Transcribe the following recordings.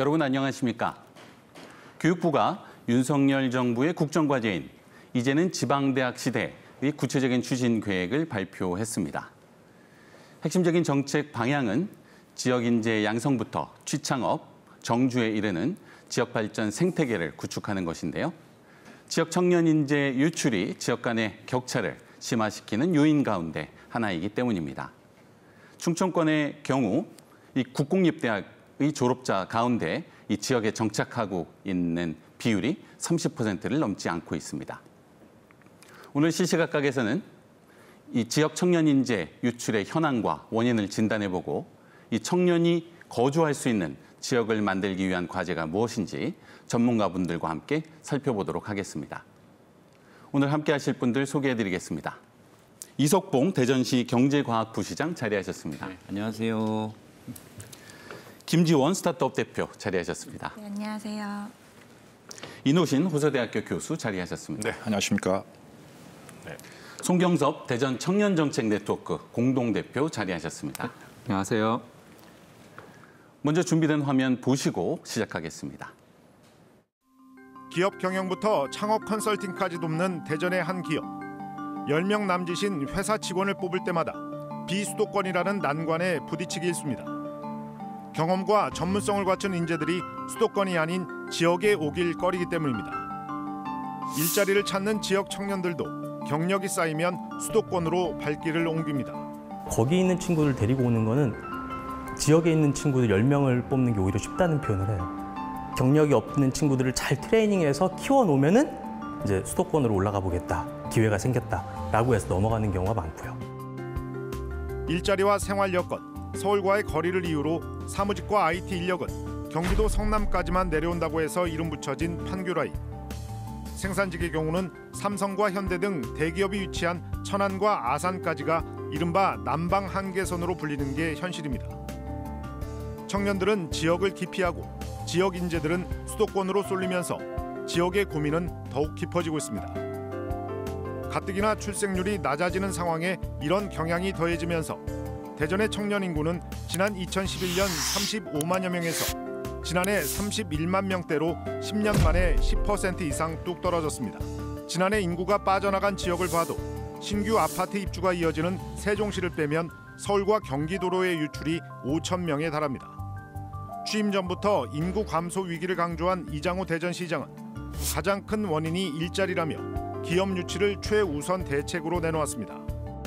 여러분 안녕하십니까? 교육부가 윤석열 정부의 국정과제인 이제는 지방대학 시대의 구체적인 추진 계획을 발표했습니다. 핵심적인 정책 방향은 지역인재 양성부터 취창업, 정주에 이르는 지역발전 생태계를 구축하는 것인데요. 지역 청년 인재 유출이 지역 간의 격차를 심화시키는 요인 가운데 하나이기 때문입니다. 충청권의 경우 이 국공립대학의 졸업자 가운데 이 지역에 정착하고 있는 비율이 30%를 넘지 않고 있습니다. 오늘 시시각각에서는 이 지역 청년 인재 유출의 현황과 원인을 진단해보고 이 청년이 거주할 수 있는 지역을 만들기 위한 과제가 무엇인지 전문가분들과 함께 살펴보도록 하겠습니다. 오늘 함께 하실 분들 소개해드리겠습니다. 이석봉 대전시 경제과학부시장 자리하셨습니다. 네, 안녕하세요. 김지원 스타트업 대표 자리하셨습니다. 네, 안녕하세요. 이노신 호서대학교 교수 자리하셨습니다. 네, 안녕하십니까. 네. 송경섭 대전 청년정책네트워크 공동대표 자리하셨습니다. 안녕하세요. 먼저 준비된 화면 보시고 시작하겠습니다. 기업 경영부터 창업 컨설팅까지 돕는 대전의 한 기업. 10명 남짓인 회사 직원을 뽑을 때마다 비수도권이라는 난관에 부딪히기 일쑤입니다. 경험과 전문성을 갖춘 인재들이 수도권이 아닌 지역에 오길 꺼리기 때문입니다. 일자리를 찾는 지역 청년들도 경력이 쌓이면 수도권으로 발길을 옮깁니다. 거기 있는 친구들 데리고 오는 거는 지역에 있는 친구들 10명을 뽑는 게 오히려 쉽다는 표현을 해요. 경력이 없는 친구들을 잘 트레이닝해서 키워놓으면은 이제 수도권으로 올라가 보겠다, 기회가 생겼다라고 해서 넘어가는 경우가 많고요. 일자리와 생활 여건, 서울과의 거리를 이유로 사무직과 IT 인력은 경기도 성남까지만 내려온다고 해서 이름 붙여진 판교라인. 생산직의 경우는 삼성과 현대 등 대기업이 위치한 천안과 아산까지가 이른바 남방 한계선으로 불리는 게 현실입니다. 청년들은 지역을 기피하고 지역 인재들은 수도권으로 쏠리면서 지역의 고민은 더욱 깊어지고 있습니다. 가뜩이나 출생률이 낮아지는 상황에 이런 경향이 더해지면서 대전의 청년 인구는 지난 2011년 35만여 명에서 지난해 31만 명대로 10년 만에 10% 이상 뚝 떨어졌습니다. 지난해 인구가 빠져나간 지역을 봐도 신규 아파트 입주가 이어지는 세종시를 빼면 서울과 경기도로의 유출이 5천 명에 달합니다. 취임 전부터 인구 감소 위기를 강조한 이장우 대전시장은 가장 큰 원인이 일자리라며 기업 유치를 최우선 대책으로 내놓았습니다.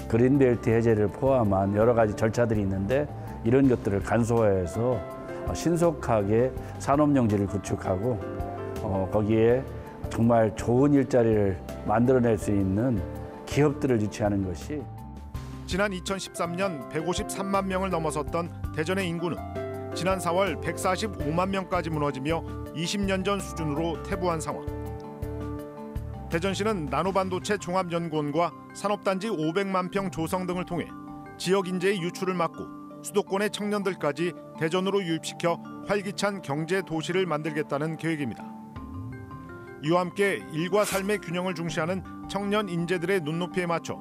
그린벨트 해제를 포함한 여러 가지 절차들이 있는데 이런 것들을 간소화해서 신속하게 산업용지를 구축하고 거기에 정말 좋은 일자리를 만들어낼 수 있는 기업들을 유치하는 것이. 지난 2013년 153만 명을 넘어섰던 대전의 인구는 지난 4월 145만 명까지 무너지며 20년 전 수준으로 퇴보한 상황. 대전시는 나노반도체 종합연구원과 산업단지 500만 평 조성 등을 통해 지역 인재의 유출을 막고 수도권의 청년들까지 대전으로 유입시켜 활기찬 경제 도시를 만들겠다는 계획입니다. 이와 함께 일과 삶의 균형을 중시하는 청년 인재들의 눈높이에 맞춰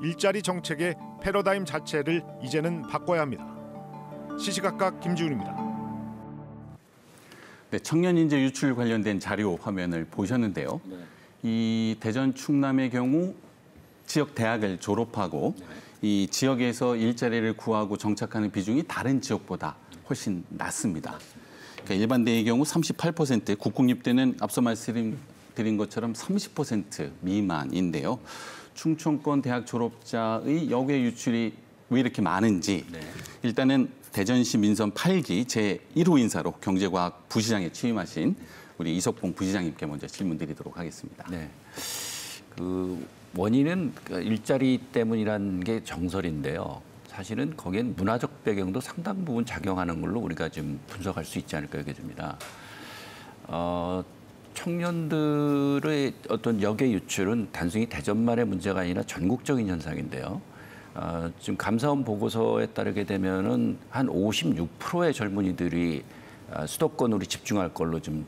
일자리 정책의 패러다임 자체를 이제는 바꿔야 합니다. 시시각각 김지훈입니다. 네, 청년 인재 유출 관련된 자료 화면을 보셨는데요. 네. 이 대전 충남의 경우 지역 대학을 졸업하고 이 지역에서 일자리를 구하고 정착하는 비중이 다른 지역보다 훨씬 낮습니다. 그러니까 일반대의 경우 38%, 국공립대는 앞서 말씀드린 것처럼 30% 미만인데요. 충청권 대학 졸업자의 역외 유출이 왜 이렇게 많은지 일단은 대전시 민선 8기 제1호 인사로 경제과학 부시장에 취임하신 우리 이석봉 부시장님께 먼저 질문드리도록 하겠습니다. 네. 그 원인은 일자리 때문이라는 게 정설인데요. 사실은 거기엔 문화적 배경도 상당 부분 작용하는 걸로 우리가 좀 분석할 수 있지 않을까 여겨집니다. 청년들의 어떤 역의 유출은 단순히 대전만의 문제가 아니라 전국적인 현상인데요. 지금 감사원 보고서에 따르게 되면은 한 56%의 젊은이들이 수도권으로 집중할 걸로 좀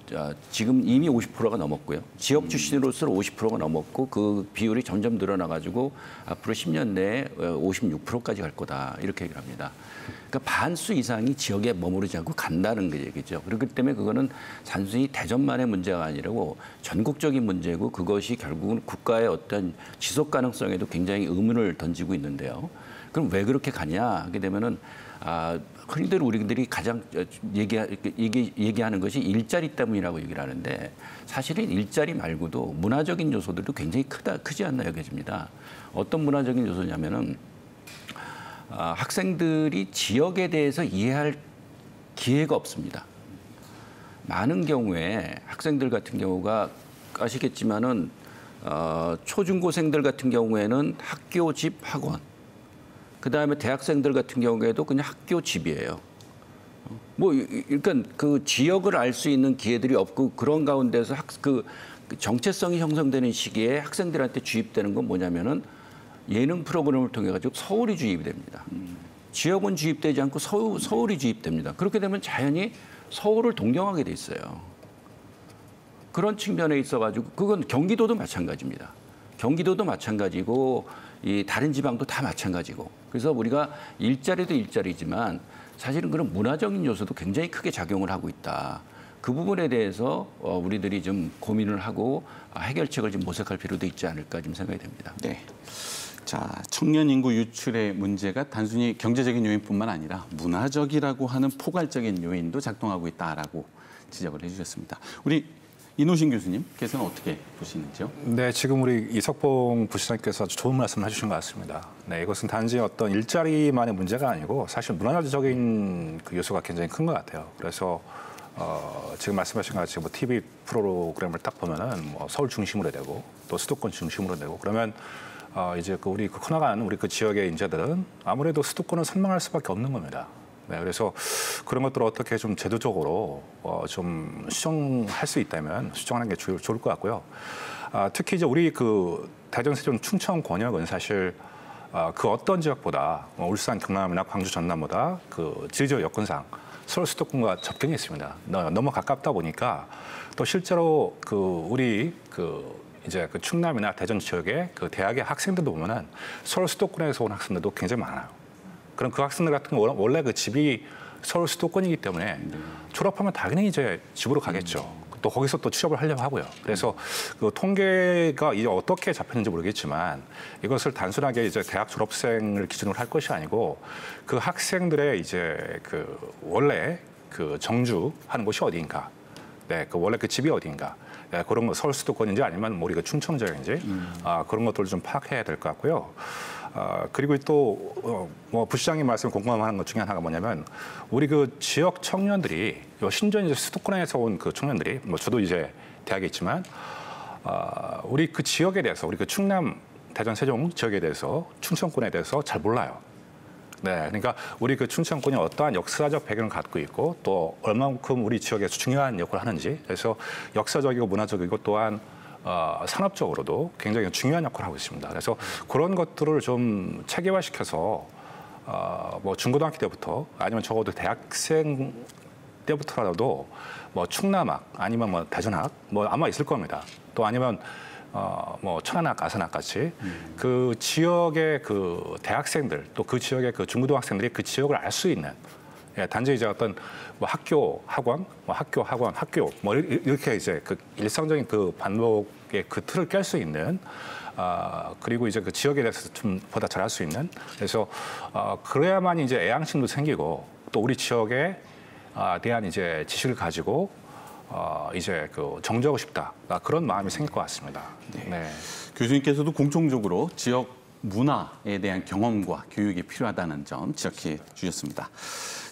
지금 이미 50%가 넘었고요. 지역 출신으로서 50%가 넘었고 그 비율이 점점 늘어나가지고 앞으로 10년 내에 56%까지 갈 거다 이렇게 얘기를 합니다. 그러니까 반수 이상이 지역에 머무르지 않고 간다는 게 얘기죠. 그렇기 때문에 그거는 단순히 대전만의 문제가 아니라고 전국적인 문제고 그것이 결국은 국가의 어떤 지속 가능성에도 굉장히 의문을 던지고 있는데요. 그럼 왜 그렇게 가냐 하게 되면은 흔히들 우리들이 가장 얘기하는 것이 일자리 때문이라고 얘기를 하는데 사실은 일자리 말고도 문화적인 요소들도 굉장히 크지 않나 여겨집니다. 어떤 문화적인 요소냐면은 학생들이 지역에 대해서 이해할 기회가 없습니다. 많은 경우에 학생들 같은 경우가 아시겠지만은 초중고생들 같은 경우에는 학교, 집, 학원. 그다음에 대학생들 같은 경우에도 그냥 학교, 집이에요. 그러니까 그 지역을 알 수 있는 기회들이 없고 그런 가운데서 그 정체성이 형성되는 시기에 학생들한테 주입되는 건 뭐냐면은 예능 프로그램을 통해 가지고 서울이 주입이 됩니다. 지역은 주입되지 않고 서울이 주입됩니다. 그렇게 되면 자연히 서울을 동경하게 돼 있어요. 그런 측면에 있어가지고 그건 경기도도 마찬가지입니다. 경기도도 마찬가지고 이 다른 지방도 다 마찬가지고 그래서 우리가 일자리도 일자리지만 사실은 그런 문화적인 요소도 굉장히 크게 작용을 하고 있다. 그 부분에 대해서 우리들이 좀 고민을 하고 해결책을 좀 모색할 필요도 있지 않을까 좀 생각이 됩니다. 네. 자, 청년 인구 유출의 문제가 단순히 경제적인 요인뿐만 아니라 문화적이라고 하는 포괄적인 요인도 작동하고 있다라고 지적을 해주셨습니다. 우리 이노신 교수님께서는 어떻게 보시는지요? 네, 지금 우리 이석봉 부시장님께서 아주 좋은 말씀을 해주신 것 같습니다. 네, 이것은 단지 어떤 일자리만의 문제가 아니고 사실 문화적인 그 요소가 굉장히 큰 것 같아요. 그래서 지금 말씀하신 것 같이 뭐 TV 프로그램을 딱 보면은 뭐 서울 중심으로 되고 또 수도권 중심으로 되고 그러면 이제 우리 커나가는 우리 그 지역의 인재들은 아무래도 수도권을 선망할 수밖에 없는 겁니다. 네, 그래서 그런 것들을 어떻게 좀 제도적으로 좀 수정할 수 있다면 수정하는 게 좋을 것 같고요. 특히 이제 우리 그 대전, 세종, 충청 권역은 사실 그 어떤 지역보다 울산, 경남이나 광주, 전남보다 그 지리적 여건상 서울 수도권과 접경이 있습니다. 너무 가깝다 보니까 또 실제로 그 우리 이제 그 충남이나 대전 지역의 그 대학의 학생들도 보면은 서울 수도권에서 온 학생들도 굉장히 많아요. 그럼 그 학생들 같은 경우는 원래 그 집이 서울 수도권이기 때문에 졸업하면 당연히 이제 집으로 가겠죠. 또 거기서 또 취업을 하려고 하고요. 그래서 그 통계가 이제 어떻게 잡혔는지 모르겠지만 이것을 단순하게 이제 대학 졸업생을 기준으로 할 것이 아니고 그 학생들의 이제 그 원래 그 정주하는 곳이 어디인가, 네, 그 원래 그 집이 어디인가. 네, 그런 거 서울 수도권인지 아니면 우리가 충청 지역인지 그런 것들을 좀 파악해야 될 것 같고요. 그리고 또 뭐 부시장님 말씀 공감하는 것 중에 하나가 뭐냐면 우리 그 지역 청년들이 신전 이제 수도권에서 온 그 청년들이 뭐 저도 이제 대학에 있지만 우리 그 지역에 대해서 우리 그 충남, 대전, 세종 지역에 대해서 충청권에 대해서 잘 몰라요. 네, 그러니까 우리 그 충청권이 어떠한 역사적 배경을 갖고 있고 또 얼마만큼 우리 지역에서 중요한 역할을 하는지 그래서 역사적이고 문화적이고 또한 산업적으로도 굉장히 중요한 역할을 하고 있습니다. 그래서 그런 것들을 좀 체계화시켜서 뭐 중고등학교 때부터 아니면 적어도 대학생 때부터라도 뭐 충남학 아니면 뭐 대전학 뭐 아마 있을 겁니다. 또 아니면 뭐 천안학, 아산학 같이 그 지역의 그 대학생들 또 그 지역의 그 중고등학생들이 그 지역을 알 수 있는 단지 이제 어떤 뭐 학교, 학원, 학교 뭐 이렇게 이제 그 일상적인 그 반복의 그 틀을 깰 수 있는 그리고 이제 그 지역에 대해서 좀 보다 잘할 수 있는 그래서 그래야만 이제 애양심도 생기고 또 우리 지역에 대한 이제 지식을 가지고 이제 그 정주하고 싶다 그런 마음이 생길 것 같습니다. 네. 네. 교수님께서도 공통적으로 지역 문화에 대한 경험과 교육이 필요하다는 점 지적해 주셨습니다.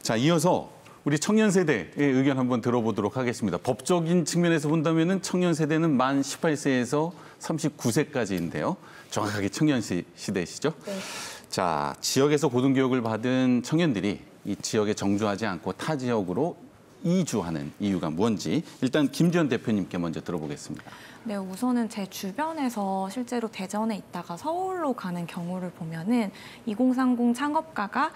자, 이어서 우리 청년 세대의 의견 한번 들어보도록 하겠습니다. 법적인 측면에서 본다면은 청년 세대는 만 18세에서 39세까지인데요. 정확하게 청년 시대시죠? 네. 자, 지역에서 고등교육을 받은 청년들이 이 지역에 정주하지 않고 타 지역으로 이주하는 이유가 뭔지 일단 김지현 대표님께 먼저 들어보겠습니다. 네, 우선은 제 주변에서 실제로 대전에 있다가 서울로 가는 경우를 보면은 2030 창업가가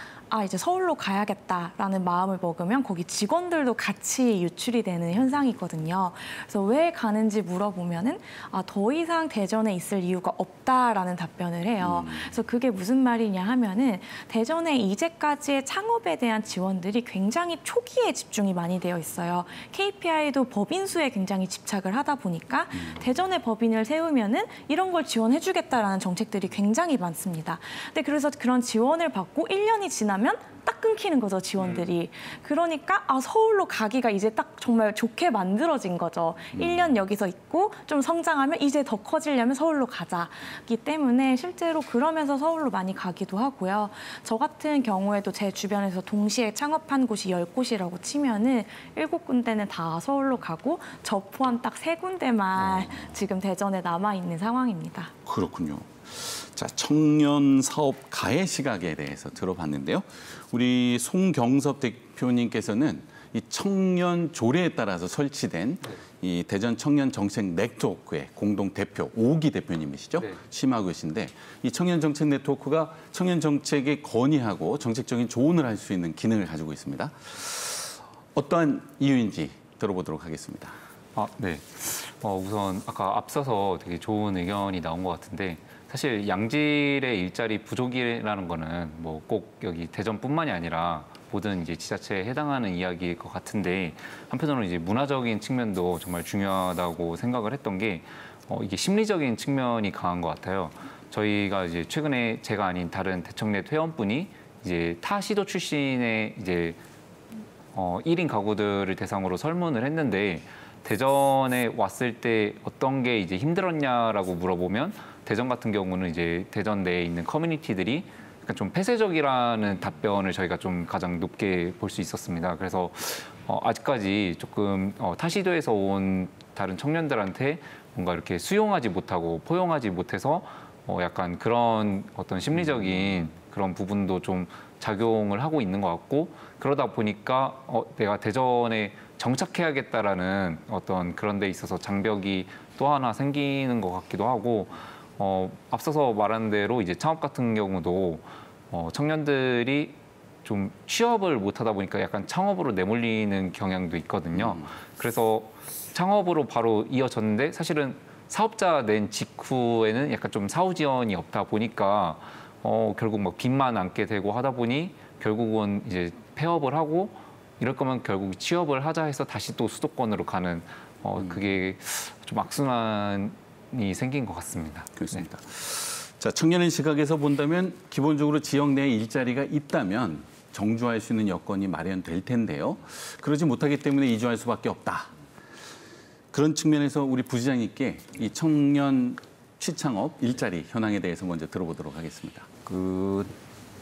이제 서울로 가야겠다라는 마음을 먹으면 거기 직원들도 같이 유출이 되는 현상이 있거든요. 그래서 왜 가는지 물어보면은 더 이상 대전에 있을 이유가 없다라는 답변을 해요. 그래서 그게 무슨 말이냐 하면은 대전에 이제까지의 창업에 대한 지원들이 굉장히 초기에 집중이 많이 되어 있어요. KPI도 법인 수에 굉장히 집착을 하다 보니까 대전에 법인을 세우면은 이런 걸 지원해주겠다라는 정책들이 굉장히 많습니다. 근데 그래서 그런 지원을 받고 1년이 지나면 딱 끊기는 거죠, 지원들이. 그러니까 서울로 가기가 이제 딱 정말 좋게 만들어진 거죠. 1년 여기서 있고 좀 성장하면 이제 더 커지려면 서울로 가자기 때문에 실제로 그러면서 서울로 많이 가기도 하고요. 저 같은 경우에도 제 주변에서 동시에 창업한 곳이 10곳이라고 치면은 7군데는 다 서울로 가고 저 포함 딱 3군데만 지금 대전에 남아있는 상황입니다. 그렇군요. 자, 청년 사업 가해 시각에 대해서 들어봤는데요. 우리 송경섭 대표님께서는 이 청년 조례에 따라서 설치된 이 대전 청년 정책 네트워크의 공동 대표 오기 대표님이시죠. 네. 심하고 계신데 이 청년 정책 네트워크가 청년 정책에 건의하고 정책적인 조언을 할 수 있는 기능을 가지고 있습니다. 어떠한 이유인지 들어보도록 하겠습니다. 네. 우선 아까 앞서서 되게 좋은 의견이 나온 것 같은데 사실 양질의 일자리 부족이라는 거는 뭐 꼭 여기 대전뿐만이 아니라 모든 이제 지자체에 해당하는 이야기일 것 같은데 한편으로는 이제 문화적인 측면도 정말 중요하다고 생각을 했던 게 이게 심리적인 측면이 강한 것 같아요. 저희가 이제 최근에 제가 아닌 다른 대청넷 회원분이 이제 타 시도 출신의 이제 1인 가구들을 대상으로 설문을 했는데 대전에 왔을 때 어떤 게 이제 힘들었냐라고 물어보면 대전 같은 경우는 이제 대전 내에 있는 커뮤니티들이 약간 좀 폐쇄적이라는 답변을 저희가 좀 가장 높게 볼 수 있었습니다. 그래서 아직까지 조금 타시도에서 온 다른 청년들한테 뭔가 이렇게 수용하지 못하고 포용하지 못해서 약간 그런 어떤 심리적인 그런 부분도 좀 작용을 하고 있는 것 같고 그러다 보니까 내가 대전에 정착해야겠다라는 어떤 그런 데 있어서 장벽이 또 하나 생기는 것 같기도 하고 앞서서 말한 대로 이제 창업 같은 경우도 청년들이 좀 취업을 못하다 보니까 약간 창업으로 내몰리는 경향도 있거든요. 그래서 창업으로 바로 이어졌는데 사실은 사업자 낸 직후에는 약간 좀 사후 지원이 없다 보니까 결국 막 빚만 안게 되고 하다 보니 결국은 이제 폐업을 하고 이럴 거면 결국 취업을 하자 해서 다시 또 수도권으로 가는 그게 좀 악순환이 생긴 것 같습니다. 그렇습니다. 네. 자, 청년의 시각에서 본다면 기본적으로 지역 내에 일자리가 있다면 정주할 수 있는 여건이 마련될 텐데요. 그러지 못하기 때문에 이주할 수밖에 없다. 그런 측면에서 우리 부시장님께 이 청년 취창업 일자리 현황에 대해서 먼저 들어보도록 하겠습니다.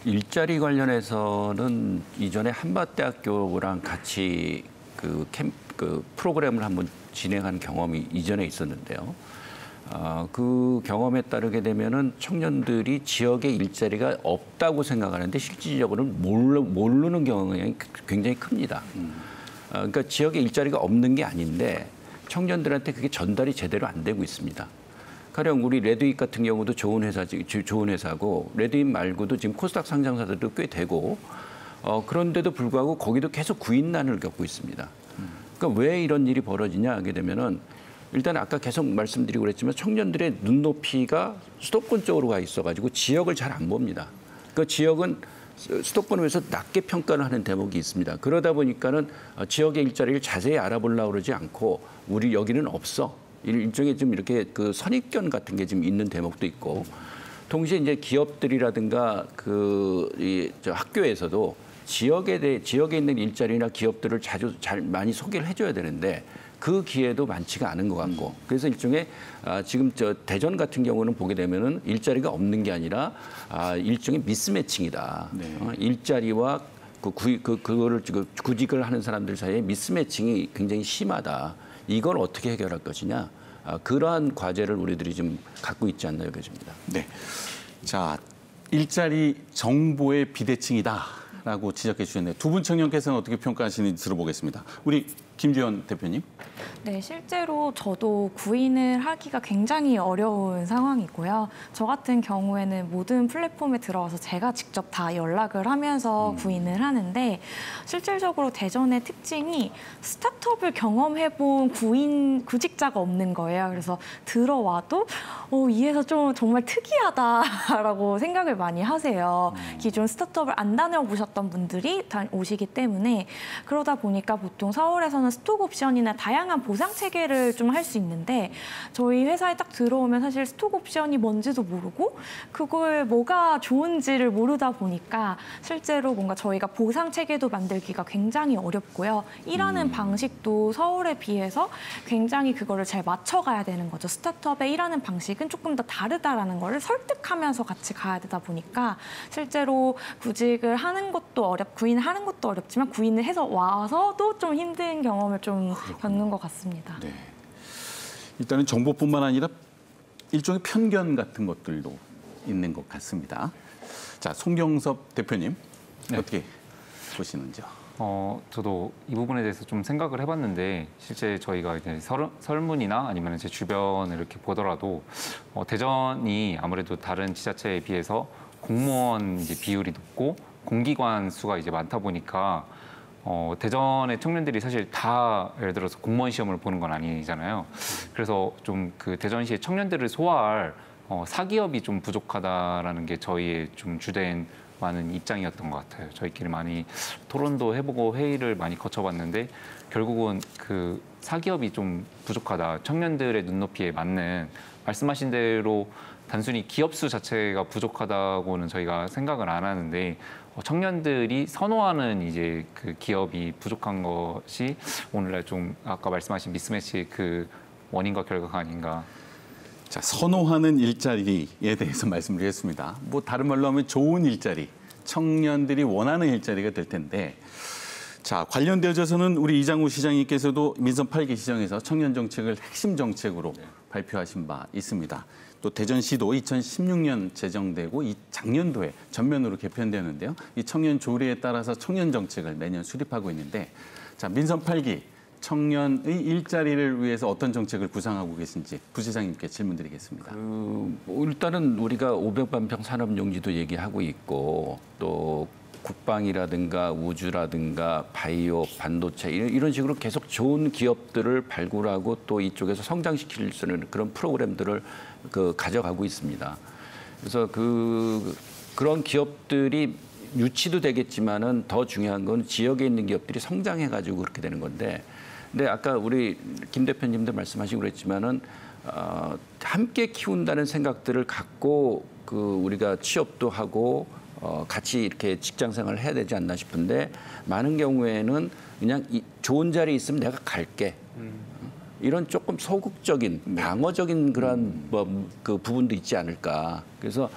일자리 관련해서는 이전에 한밭대학교랑 같이 그 프로그램을 한번 진행한 경험이 이전에 있었는데요. 그 경험에 따르게 되면은 청년들이 지역에 일자리가 없다고 생각하는데 실질적으로는 모르는 경향이 굉장히 큽니다. 그러니까 지역에 일자리가 없는 게 아닌데 청년들한테 그게 전달이 제대로 안 되고 있습니다. 가령 우리 레드잇 같은 경우도 좋은 회사고 레드잇 말고도 지금 코스닥 상장사들도 꽤 되고 그런데도 불구하고 거기도 계속 구인난을 겪고 있습니다. 그러니까 왜 이런 일이 벌어지냐 하게 되면은 일단 아까 계속 말씀드리고 그랬지만 청년들의 눈높이가 수도권 쪽으로 가 있어가지고 지역을 잘 안 봅니다. 그 지역은 수도권을 위해서 낮게 평가를 하는 대목이 있습니다. 그러다 보니까는 지역의 일자리를 자세히 알아보려고 그러지 않고 우리 여기는 없어. 일종의 좀 이렇게 그 선입견 같은 게 지금 있는 대목도 있고 동시에 이제 기업들이라든가 저 학교에서도 지역에 있는 일자리나 기업들을 많이 소개를 해줘야 되는데 그 기회도 많지가 않은 것 같고 그래서 일종의 지금 저 대전 같은 경우는 보게 되면은 일자리가 없는 게 아니라 일종의 미스매칭이다. 네. 일자리와 그거를 구직을 하는 사람들 사이에 미스매칭이 굉장히 심하다. 이걸 어떻게 해결할 것이냐. 그러한 과제를 우리들이 좀 갖고 있지 않나 여겨집니다. 네. 자, 일자리 정보의 비대칭이다. 없다라고 지적해 주셨네요. 두 분 청년께서는 어떻게 평가하시는지 들어보겠습니다. 우리 김주현 대표님. 네, 실제로 저도 구인을 하기가 굉장히 어려운 상황이고요. 저 같은 경우에는 모든 플랫폼에 들어와서 제가 직접 다 연락을 하면서 구인을 하는데 실질적으로 대전의 특징이 스타트업을 경험해본 구직자가 없는 거예요. 그래서 들어와도 이 회사 좀 정말 특이하다라고 생각을 많이 하세요. 기존 스타트업을 안 다녀보셨던 분들이 다 오시기 때문에 그러다 보니까 보통 서울에서는 스톡 옵션이나 다양한 보상 체계를 좀 할 수 있는데 저희 회사에 딱 들어오면 사실 스톡 옵션이 뭔지도 모르고 그걸 뭐가 좋은지를 모르다 보니까 실제로 뭔가 저희가 보상 체계도 만들기가 굉장히 어렵고요. 일하는 방식도 서울에 비해서 굉장히 그거를 잘 맞춰가야 되는 거죠. 스타트업의 일하는 방식은 조금 더 다르다라는 거를 설득하면서 같이 가야 되다 보니까 실제로 구직을 하는 것도 구인을 하는 것도 어렵지만 구인을 해서 와서도 좀 힘든 경험을 좀 겪는 것 같습니다. 네. 일단은 정보뿐만 아니라 일종의 편견 같은 것들도 있는 것 같습니다. 자, 송경섭 대표님 어떻게 보시는지요? 저도 이 부분에 대해서 좀 생각을 해봤는데 실제 저희가 이제 설문이나 아니면 제 주변을 이렇게 보더라도 대전이 아무래도 다른 지자체에 비해서 공무원 이제 비율이 높고 공기관 수가 이제 많다 보니까 대전의 청년들이 사실 다 예를 들어서 공무원 시험을 보는 건 아니잖아요. 그래서 좀 그 대전시의 청년들을 소화할 사기업이 좀 부족하다라는 게 저희의 좀 주된 많은 입장이었던 것 같아요. 저희끼리 많이 토론도 해보고 회의를 많이 거쳐봤는데 결국은 그 사기업이 좀 부족하다. 청년들의 눈높이에 맞는 말씀하신 대로 단순히 기업 수 자체가 부족하다고는 저희가 생각을 안 하는데 청년들이 선호하는 이제 그 기업이 부족한 것이 오늘날 좀 아까 말씀하신 미스매치의 그 원인과 결과가 아닌가. 자, 선호하는 일자리에 대해서 말씀드리겠습니다. 뭐 다른 말로 하면 좋은 일자리, 청년들이 원하는 일자리가 될 텐데 자, 관련되어져서는 우리 이장우 시장님께서도 민선 8기 시정에서 청년 정책을 핵심 정책으로 발표하신 바 있습니다. 또 대전시도 2016년 제정되고 이 작년도에 전면으로 개편되는데요. 이 청년 조례에 따라서 청년 정책을 매년 수립하고 있는데 자, 민선 8기 청년의 일자리를 위해서 어떤 정책을 구상하고 계신지 부시장님께 질문드리겠습니다. 일단은 우리가 500만 평 산업용지도 얘기하고 있고 또 국방이라든가 우주라든가 바이오, 반도체 이런 식으로 계속 좋은 기업들을 발굴하고 또 이쪽에서 성장시킬 수 있는 그런 프로그램들을 가져가고 있습니다. 그래서 그런 기업들이 유치도 되겠지만은 더 중요한 건 지역에 있는 기업들이 성장해가지고 그렇게 되는 건데, 근데 아까 우리 김 대표님도 말씀하시고 그랬지만은 함께 키운다는 생각들을 갖고 우리가 취업도 하고 같이 이렇게 직장 생활을 해야 되지 않나 싶은데 많은 경우에는 그냥 좋은 자리 있으면 내가 갈게. 이런 조금 소극적인 방어적인 그런 그 부분도 있지 않을까. 그래서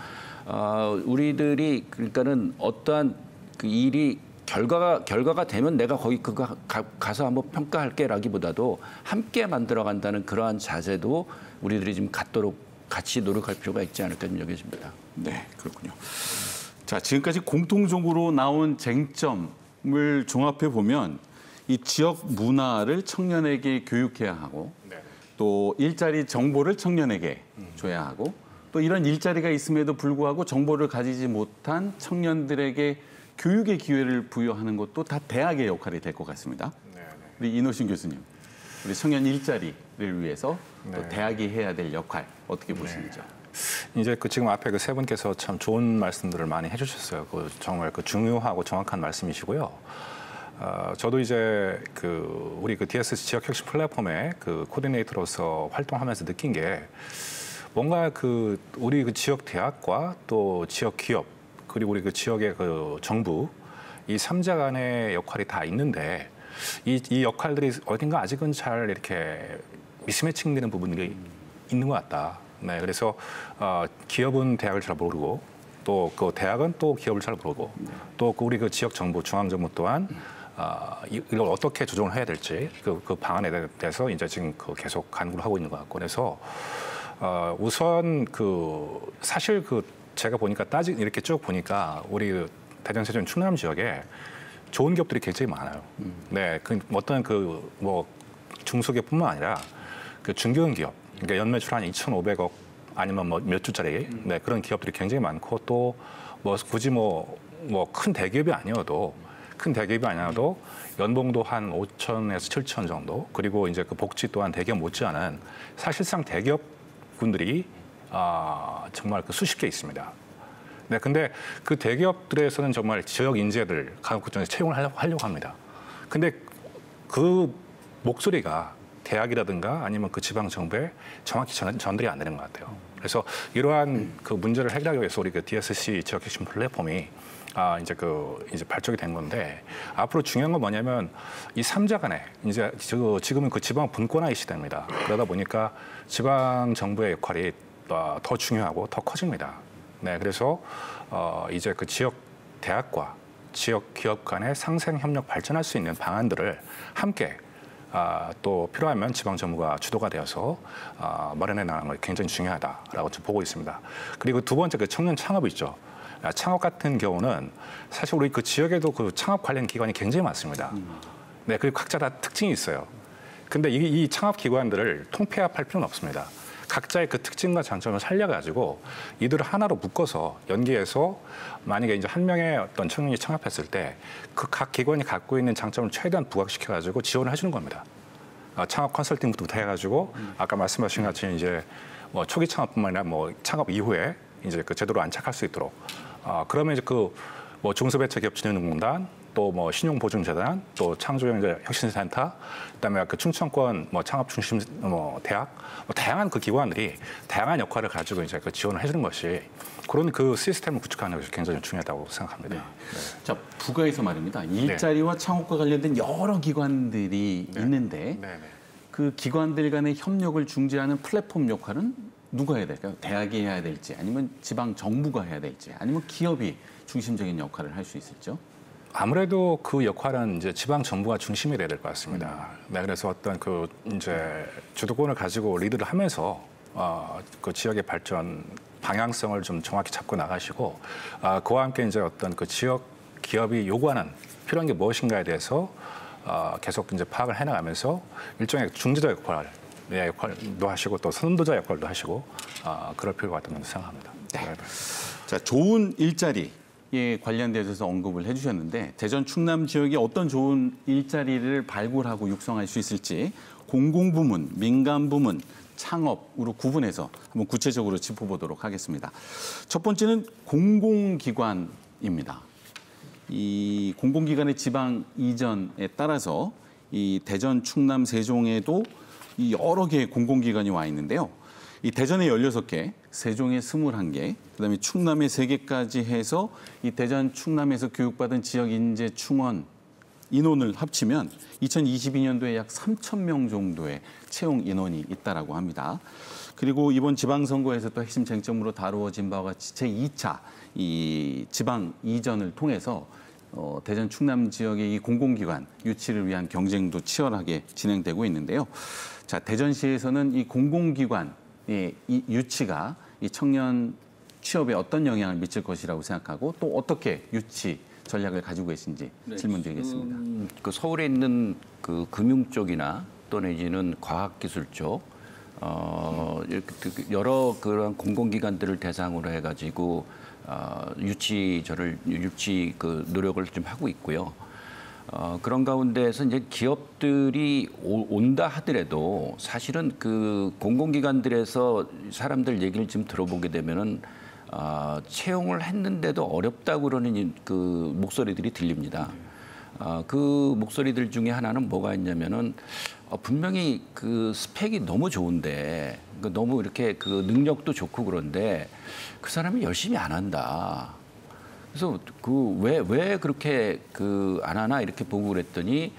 우리들이 그러니까는 어떠한 그 일이 결과가 되면 내가 거기 그거 가서 한번 평가할게라기보다도 함께 만들어간다는 그러한 자세도 우리들이 지금 갖도록 같이 노력할 필요가 있지 않을까 좀 여겨집니다. 네, 그렇군요. 자, 지금까지 공통적으로 나온 쟁점을 종합해 보면 이 지역 문화를 청년에게 교육해야 하고 또 일자리 정보를 청년에게 줘야 하고 또 이런 일자리가 있음에도 불구하고 정보를 가지지 못한 청년들에게 교육의 기회를 부여하는 것도 다 대학의 역할이 될 것 같습니다. 우리 이노신 교수님, 우리 청년 일자리를 위해서 또 대학이 해야 될 역할 어떻게 보시는지요? 이제 지금 앞에 세 분께서 참 좋은 말씀들을 많이 해주셨어요. 정말 중요하고 정확한 말씀이시고요. 저도 이제 우리 DSC 지역 혁신 플랫폼의 코디네이터로서 활동하면서 느낀 게 뭔가 우리 지역 대학과 또 지역 기업 그리고 우리 지역의 정부 이 삼자 간의 역할이 다 있는데 이 역할들이 어딘가 아직은 잘 이렇게 미스매칭되는 부분이 있는 것 같다. 네, 그래서 기업은 대학을 잘 모르고 또 대학은 또 기업을 잘 모르고 또 우리 지역 정부, 중앙 정부 또한 이걸 어떻게 조정을 해야 될지 그 방안에 대해서 이제 지금 계속 간구를 하고 있는 것 같고 그래서 우선 사실 제가 보니까 이렇게 쭉 보니까 우리 대전, 세종, 충남 지역에 좋은 기업들이 굉장히 많아요. 네, 그 어떤 그 뭐 중소기업뿐만 아니라 그 중견 기업, 그러니까 연매출 한 2,500억 아니면 뭐 몇 주짜리 네, 그런 기업들이 굉장히 많고 또 뭐 굳이 뭐 큰 대기업이 아니어도 연봉도 한 5천에서 7천 정도, 그리고 이제 그 복지 또한 대기업 못지않은 사실상 대기업 군들이 정말 그 수십 개 있습니다. 네, 근데 그 대기업들에서는 정말 지역 인재들 가급적이면 채용을 하려고 합니다. 근데 그 목소리가 대학이라든가 아니면 그 지방 정부에 정확히 전달이 안 되는 것 같아요. 그래서 이러한 그 문제를 해결하기 위해서 우리 그 DSC 지역 핵심 플랫폼이 이제 발족이 된 건데, 앞으로 중요한 건 뭐냐면 이 3자 간에 이제 지금은 그 지방 분권화의 시대입니다. 그러다 보니까 지방 정부의 역할이 더 중요하고 더 커집니다. 네, 그래서 이제 그 지역 대학과 지역 기업 간의 상생 협력 발전할 수 있는 방안들을 함께 또 필요하면 지방 정부가 주도가 되어서 마련해 나가는 게 굉장히 중요하다라고 좀 보고 있습니다. 그리고 두 번째 그 청년 창업이 있죠. 창업 같은 경우는 사실 우리 그 지역에도 그 창업 관련 기관이 굉장히 많습니다. 네, 그리고 각자 다 특징이 있어요. 근데 이 창업 기관들을 통폐합할 필요는 없습니다. 각자의 그 특징과 장점을 살려가지고 이들을 하나로 묶어서 연계해서 만약에 이제 한 명의 어떤 청년이 창업했을 때 그 각 기관이 갖고 있는 장점을 최대한 부각시켜가지고 지원을 해주는 겁니다. 창업 컨설팅부터 해가지고 아까 말씀하신 같이 이제 뭐 초기 창업뿐만 아니라 뭐 창업 이후에 이제 그 제도로 안착할 수 있도록 그러면 이제 그 뭐 중소벤처기업진흥공단 또 뭐 신용보증재단 또 창조경제혁신센터 그다음에 그 충청권 뭐 창업 중심 뭐 대학 뭐 다양한 그 기관들이 다양한 역할을 가지고 이제 그 지원을 해주는 것이 그런 그 시스템을 구축하는 것이 굉장히 중요하다고 생각합니다. 네. 네. 자, 부가에서 말입니다. 일자리와 창업과 관련된 여러 기관들이 있는데 그 기관들 간의 협력을 중재하는 플랫폼 역할은 누가 해야 될까요? 대학이 해야 될지, 아니면 지방 정부가 해야 될지, 아니면 기업이 중심적인 역할을 할 수 있을지요? 아무래도 그 역할은 이제 지방 정부가 중심이 돼야 될 것 같습니다. 네, 그래서 어떤 그 이제 주도권을 가지고 리드를 하면서 그 지역의 발전 방향성을 좀 정확히 잡고 나가시고 그와 함께 이제 어떤 그 지역 기업이 요구하는 필요한 게 무엇인가에 대해서 계속 이제 파악을 해나가면서 일종의 중재자 역할도 하시고 또 선도자 역할도 하시고 그럴 필요가 있다고 생각합니다. 네. 자, 좋은 일자리에 관련돼서 언급을 해주셨는데 대전 충남 지역이 어떤 좋은 일자리를 발굴하고 육성할 수 있을지 공공부문, 민간부문, 창업으로 구분해서 한번 구체적으로 짚어보도록 하겠습니다. 첫 번째는 공공기관입니다. 이 공공기관의 지방 이전에 따라서 이 대전, 충남, 세종에도 이 여러 개의 공공기관이 와 있는데요. 이 대전에 16개, 세종에 21개, 그다음에 충남에 3개까지 해서 이 대전, 충남에서 교육받은 지역 인재 충원 인원을 합치면 2022년도에 약 3,000명 정도의 채용 인원이 있다라고 합니다. 그리고 이번 지방선거에서 또 핵심 쟁점으로 다루어진 바와 같이 제2차 이 지방 이전을 통해서 대전, 충남 지역의 이 공공기관 유치를 위한 경쟁도 치열하게 진행되고 있는데요. 자, 대전시에서는 이 공공기관의 이 유치가 이 청년 취업에 어떤 영향을 미칠 것이라고 생각하고 또 어떻게 유치 전략을 가지고 계신지 질문드리겠습니다. 그 서울에 있는 그 금융 쪽이나 또 내지는 과학기술 쪽 여러 그런 공공기관들을 대상으로 해가지고 유치 그 노력을 좀 하고 있고요. 그런 가운데에서 이제 기업들이 온다 하더라도 사실은 그 공공기관들에서 사람들 얘기를 좀 들어보게 되면은 채용을 했는데도 어렵다고 그러는 그 목소리들이 들립니다. 그 목소리들 중에 하나는 뭐가 있냐면은 분명히 그 스펙이 너무 좋은데 너무 이렇게 그 능력도 좋고 그런데 그 사람이 열심히 안 한다. 그래서 그 왜 그렇게 그 안 하나 이렇게 보고 그랬더니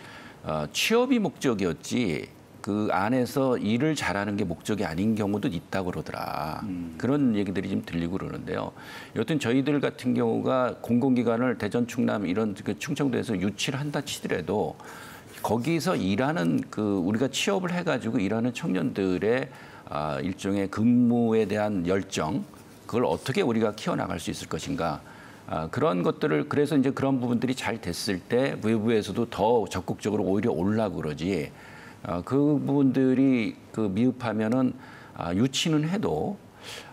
취업이 목적이었지 그 안에서 일을 잘하는 게 목적이 아닌 경우도 있다고 그러더라. 그런 얘기들이 좀 들리고 그러는데요. 여튼 저희들 같은 경우가 공공기관을 대전, 충남 이런 그 충청도에서 유치를 한다 치더라도 거기서 일하는 그 우리가 취업을 해가지고 일하는 청년들의 일종의 근무에 대한 열정 그걸 어떻게 우리가 키워나갈 수 있을 것인가. 그런 것들을 그래서 이제 그런 부분들이 잘 됐을 때 외부에서도 더 적극적으로 오히려 올라고 그러지. 그 부분들이 그 미흡하면은 유치는 해도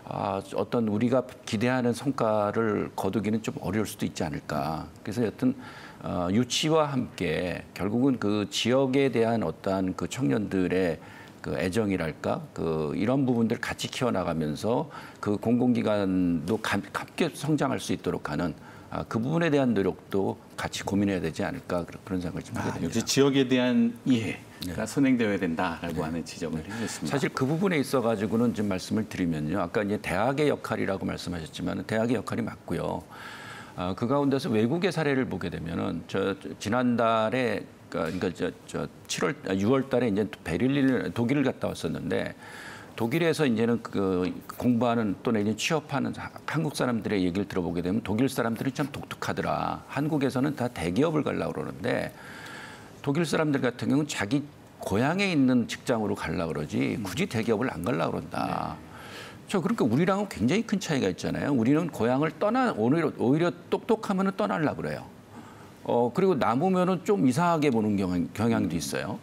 어떤 우리가 기대하는 성과를 거두기는 좀 어려울 수도 있지 않을까. 그래서 여튼 유치와 함께 결국은 그 지역에 대한 어떤 그 청년들의 그 애정이랄까 이런 부분들 같이 키워나가면서 그 공공기관도 함께 성장할 수 있도록 하는 그 부분에 대한 노력도 같이 고민해야 되지 않을까 그런 생각을 좀 하게 됩니다. 역시 지역에 대한 이해가 선행되어야 된다라고 하는 지적을 해주셨습니다. 사실 그 부분에 있어가지고는 좀 말씀을 드리면요. 아까 이제 대학의 역할이라고 말씀하셨지만 대학의 역할이 맞고요. 그 가운데서 외국의 사례를 보게 되면은 지난달에 그러니까 6월달에 이제 베를린을 독일을 갔다 왔었는데 독일에서 이제는 그 공부하는 또 내년 취업하는 한국 사람들의 얘기를 들어보게 되면 독일 사람들이 참 독특하더라. 한국에서는 다 대기업을 가려고 그러는데 독일 사람들 같은 경우는 자기 고향에 있는 직장으로 가려고 그러지 굳이 대기업을 안 가려고 그런다. 그러니까 우리랑은 굉장히 큰 차이가 있잖아요. 우리는 고향을 오히려 똑똑하면 떠나려고 그래요. 그리고 남으면은 좀 이상하게 보는 경향도 있어요.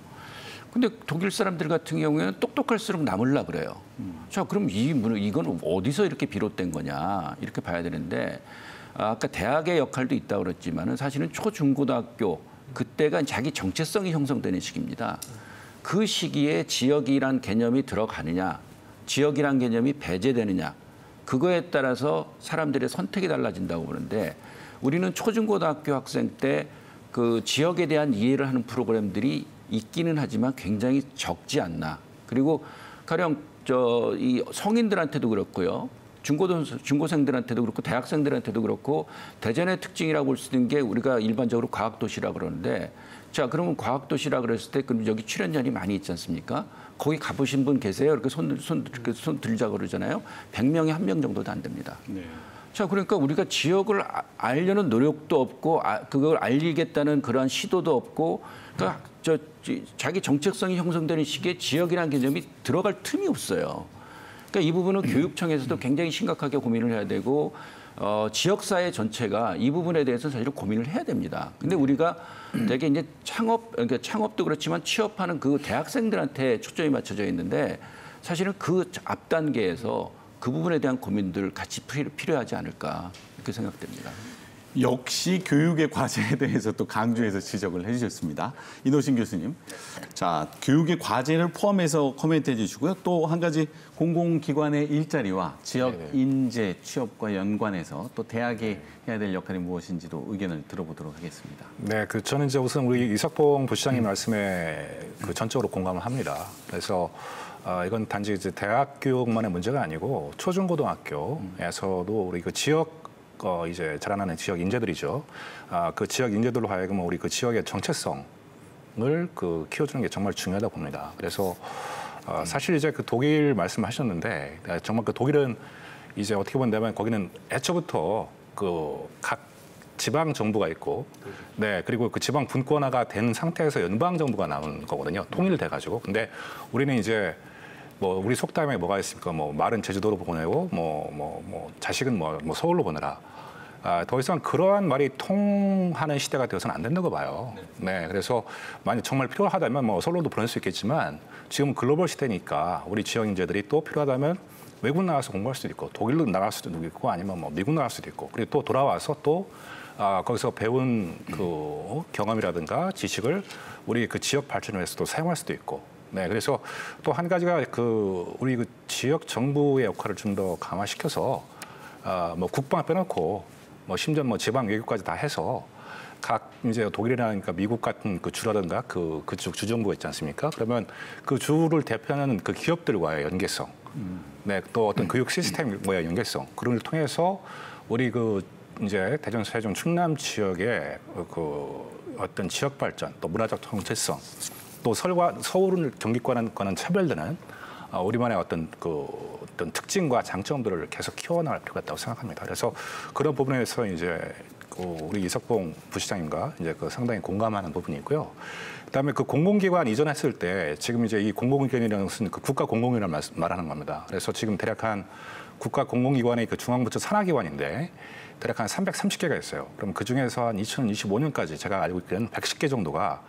근데 독일 사람들 같은 경우에는 똑똑할수록 남으려고 그래요. 자, 그럼 이건 어디서 이렇게 비롯된 거냐 이렇게 봐야 되는데 아까 대학의 역할도 있다고 그랬지만은 사실은 초중고등학교 그때가 자기 정체성이 형성되는 시기입니다. 그 시기에 지역이란 개념이 들어가느냐 지역이란 개념이 배제되느냐 그거에 따라서 사람들의 선택이 달라진다고 보는데 우리는 초중고등학교 학생 때 그 지역에 대한 이해를 하는 프로그램들이 있기는 하지만 굉장히 적지 않나. 그리고 가령 이 성인들한테도 그렇고요. 중고생들한테도 그렇고 대학생들한테도 그렇고 대전의 특징이라고 볼 수 있는 게 우리가 일반적으로 과학도시라고 그러는데 자 그러면 과학도시라 그랬을 때 그럼 여기 출연전이 많이 있지 않습니까? 거기 가보신 분 계세요? 이렇게 손 들자고 그러잖아요. 100명에 1명 정도도 안 됩니다. 네. 자, 그러니까 우리가 지역을 알려는 노력도 없고 그걸 알리겠다는 그러한 시도도 없고 그러니까 자기 정체성이 형성되는 시기에 지역이라는 개념이 들어갈 틈이 없어요. 그러니까 이 부분은 교육청에서도 굉장히 심각하게 고민을 해야 되고 지역사회 전체가 이 부분에 대해서 사실 고민을 해야 됩니다. 근데 우리가 되게 이제 그러니까 창업도 그렇지만 취업하는 그 대학생들한테 초점이 맞춰져 있는데 사실은 그 앞 단계에서 그 부분에 대한 고민들 같이 필요하지 않을까 이렇게 생각됩니다. 역시 교육의 과제에 대해서 또 강조해서 지적을 해주셨습니다. 이노신 교수님, 자 교육의 과제를 포함해서 코멘트해 주시고요. 또 한 가지 공공기관의 일자리와 지역 인재 취업과 연관해서 또 대학이 해야 될 역할이 무엇인지도 의견을 들어보도록 하겠습니다. 네, 저는 이제 우선 우리 이석봉 부시장님 말씀에 전적으로 공감을 합니다. 그래서 이건 단지 이제 대학 교육만의 문제가 아니고 초중고등학교에서도 우리 그 지역 이제 자라나는 지역 인재들이죠. 그 지역 인재들로 하여금 우리 그 지역의 정체성을 키워주는 게 정말 중요하다고 봅니다. 그래서 사실 이제 그 독일 말씀하셨는데 정말 그 독일은 이제 어떻게 본다면 거기는 애초부터 그 각 지방 정부가 있고, 네 그리고 그 지방 분권화가 된 상태에서 연방 정부가 나오는 거거든요. 통일돼 가지고. 근데 우리는 이제 우리 속담에 뭐가 있습니까? 말은 제주도로 보내고, 자식은 서울로 보내라. 더 이상 그러한 말이 통하는 시대가 되어서는 안 된다고 봐요. 네, 그래서 만약 정말 필요하다면 서울로도 보낼 수 있겠지만 지금 글로벌 시대니까 우리 지역 인재들이 또 필요하다면 외국 나가서 공부할 수도 있고 독일로 나갈 수도 있고 아니면 미국 나갈 수도 있고 그리고 또 돌아와서 또 거기서 배운 그 경험이라든가 지식을 우리 그 지역 발전을 위해서 또 사용할 수도 있고. 네, 그래서 또 한 가지가 우리 그 지역 정부의 역할을 좀 더 강화시켜서 국방 빼놓고 심지어 지방 외교까지 다 해서 각 이제 독일이나 미국 같은 그 주라든가 그쪽 주정부가 있지 않습니까? 그러면 그 주를 대표하는 그 기업들과의 연계성, 네, 또 어떤 교육 시스템과의 연계성 그런 걸 통해서 우리 이제 대전, 세종, 충남 지역의 어떤 지역 발전, 또 문화적 정체성. 또 서울은 경기과는 차별되는 우리만의 어떤 특징과 장점들을 계속 키워나갈 필요가 있다고 생각합니다. 그래서 그런 부분에서 이제 우리 이석봉 부시장님과 이제 상당히 공감하는 부분이 있고요. 그다음에 그 공공기관 이전했을 때 지금 이제 이 공공기관이라는 것은 국가 공공기관을 말하는 겁니다. 그래서 지금 대략 한 국가 공공기관의 중앙부처 산하기관인데 대략 한 330개가 있어요. 그럼 그 중에서 한 2025년까지 제가 알고 있기로는 110개 정도가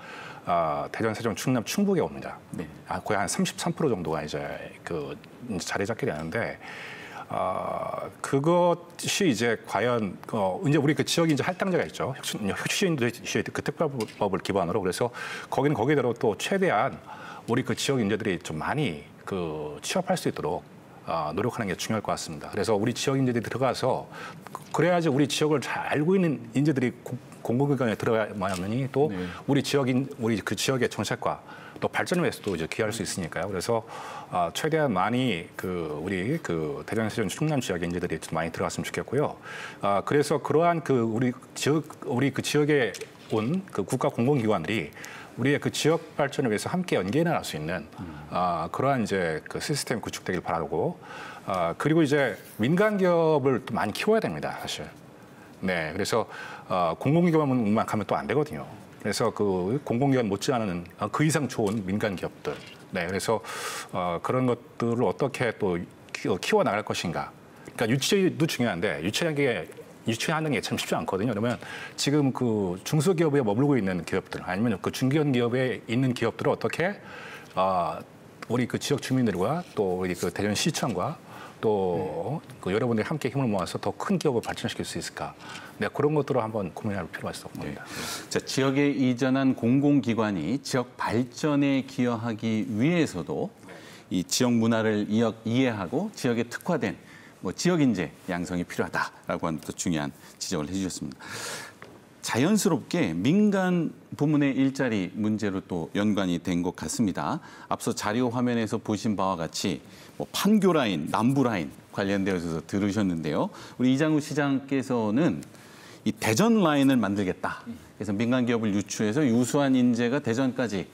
대전, 세종, 충남, 충북에 옵니다. 네. 거의 한 33% 정도가 이제 그 자리 잡게 되는데 그것이 이제 과연 이제 우리 그 지역 인재 할당제가 있죠. 혁신인도시의 그 특별법을 기반으로 그래서 거기는 거기대로 또 최대한 우리 그 지역 인재들이 좀 많이 그 취업할 수 있도록 노력하는 게 중요할 것 같습니다. 그래서 우리 지역 인재들이 들어가서 그래야지 우리 지역을 잘 알고 있는 인재들이 공공기관에 들어가야만이 또 네. 우리 그 지역의 정책과 또 발전을 위해서도 이제 기여할 수 있으니까요. 그래서 최대한 많이 우리 대전, 세종, 충남 지역의 인재들이 좀 많이 들어갔으면 좋겠고요. 그래서 그러한 우리 그 지역에 온 그 국가 공공기관들이 우리의 그 지역 발전을 위해서 함께 연계해 나갈 수 있는 그러한 이제 그 시스템이 구축되길 바라고 그리고 이제 민간 기업을 또 많이 키워야 됩니다, 사실. 네, 그래서 공공기관만 가면 또 안 되거든요. 그래서 그 공공기관 못지않은 그 이상 좋은 민간 기업들. 네, 그래서 그런 것들을 어떻게 또 키워 나갈 것인가. 그러니까 유치도 중요한데 유치하는 게 참 쉽지 않거든요. 그러면 지금 그 중소기업에 머물고 있는 기업들 아니면 그 중견 기업에 있는 기업들을 어떻게 우리 그 지역 주민들과 또 우리 그 대전시청과 또 그 여러분들이 함께 힘을 모아서 더 큰 기업을 발전시킬 수 있을까? 네, 그런 것들을 한번 고민할 필요가 있어 보입니다. 자, 지역에 이전한 공공기관이 지역 발전에 기여하기 위해서도 이 지역 문화를 이해하고 지역에 특화된 지역 인재 양성이 필요하다라고 하는 또 중요한 지적을 해주셨습니다. 자연스럽게 민간 부문의 일자리 문제로 또 연관이 된 것 같습니다. 앞서 자료 화면에서 보신 바와 같이 판교 라인, 남부 라인 관련되어서 들으셨는데요. 우리 이장우 시장께서는 이 대전 라인을 만들겠다. 그래서 민간 기업을 유치해서 유수한 인재가 대전까지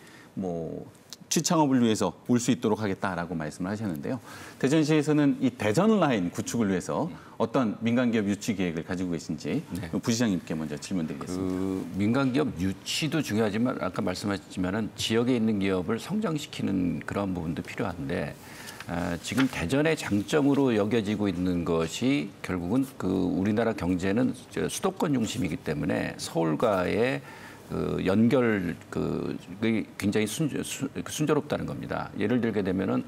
취창업을 위해서 올 수 있도록 하겠다라고 말씀을 하셨는데요. 대전시에서는 이 대전 라인 구축을 위해서 어떤 민간 기업 유치 계획을 가지고 계신지 부시장님께 먼저 질문드리겠습니다. 민간 기업 유치도 중요하지만 아까 말씀하셨지만은 지역에 있는 기업을 성장시키는 그런 부분도 필요한데 지금 대전의 장점으로 여겨지고 있는 것이 결국은 우리나라 경제는 수도권 중심이기 때문에 서울과의 연결 굉장히 순조롭다는 겁니다. 예를 들게 되면은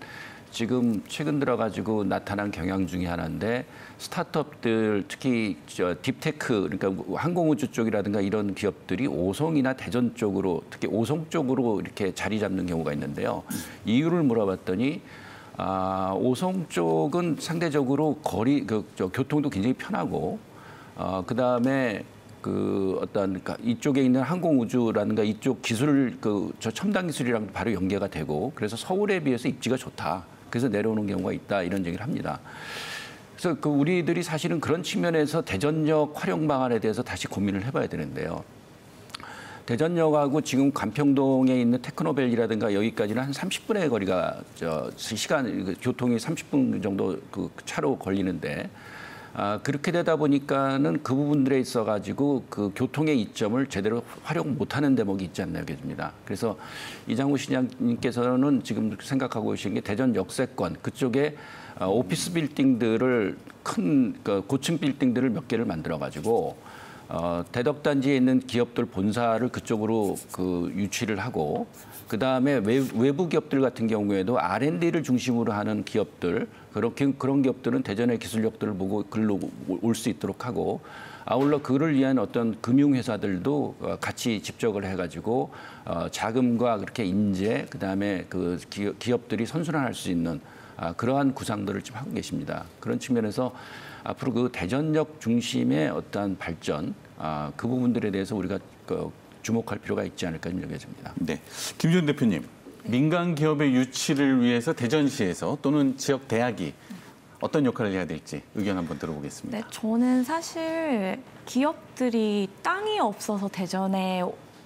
지금 최근 들어가지고 나타난 경향 중에 하나인데 스타트업들 특히 딥테크 그러니까 항공우주 쪽이라든가 이런 기업들이 오송이나 대전 쪽으로 특히 오송 쪽으로 이렇게 자리 잡는 경우가 있는데요. 이유를 물어봤더니 오송 쪽은 상대적으로 교통도 굉장히 편하고 그다음에 이쪽에 있는 항공우주라든가 이쪽 기술, 첨단 기술이랑 바로 연계가 되고 그래서 서울에 비해서 입지가 좋다. 그래서 내려오는 경우가 있다. 이런 얘기를 합니다. 그래서 우리들이 사실은 그런 측면에서 대전역 활용 방안에 대해서 다시 고민을 해봐야 되는데요. 대전역하고 지금 간평동에 있는 테크노밸리라든가 여기까지는 한 30분의 거리가 교통이 30분 정도 차로 걸리는데 그렇게 되다 보니까는 그 부분들에 있어가지고 교통의 이점을 제대로 활용 못하는 대목이 있지 않나 여겨집니다. 그래서 이장우 시장님께서는 지금 생각하고 계신 게 대전 역세권 그쪽에 오피스 빌딩들을 큰 고층 빌딩들을 몇 개를 만들어가지고 대덕단지에 있는 기업들 본사를 그쪽으로 유치를 하고 그다음에 외부 기업들 같은 경우에도 R&D를 중심으로 하는 기업들 그런 기업들은 대전의 기술력들을 보고 글로 올 수 있도록 하고 아울러 그를 위한 어떤 금융회사들도 같이 집적을 해가지고 자금과 그렇게 인재 그다음에 기업들이 선순환할 수 있는 그러한 구상들을 지금 하고 계십니다. 그런 측면에서 앞으로 대전역 중심의 어떤 발전 그 부분들에 대해서 우리가 주목할 필요가 있지 않을까 여겨집니다. 네, 김준 대표님, 민간 기업의 유치를 위해서 대전시에서 또는 지역 대학이 어떤 역할을 해야 될지 의견 한번 들어보겠습니다. 네, 저는 사실 기업들이 땅이 없어서 대전에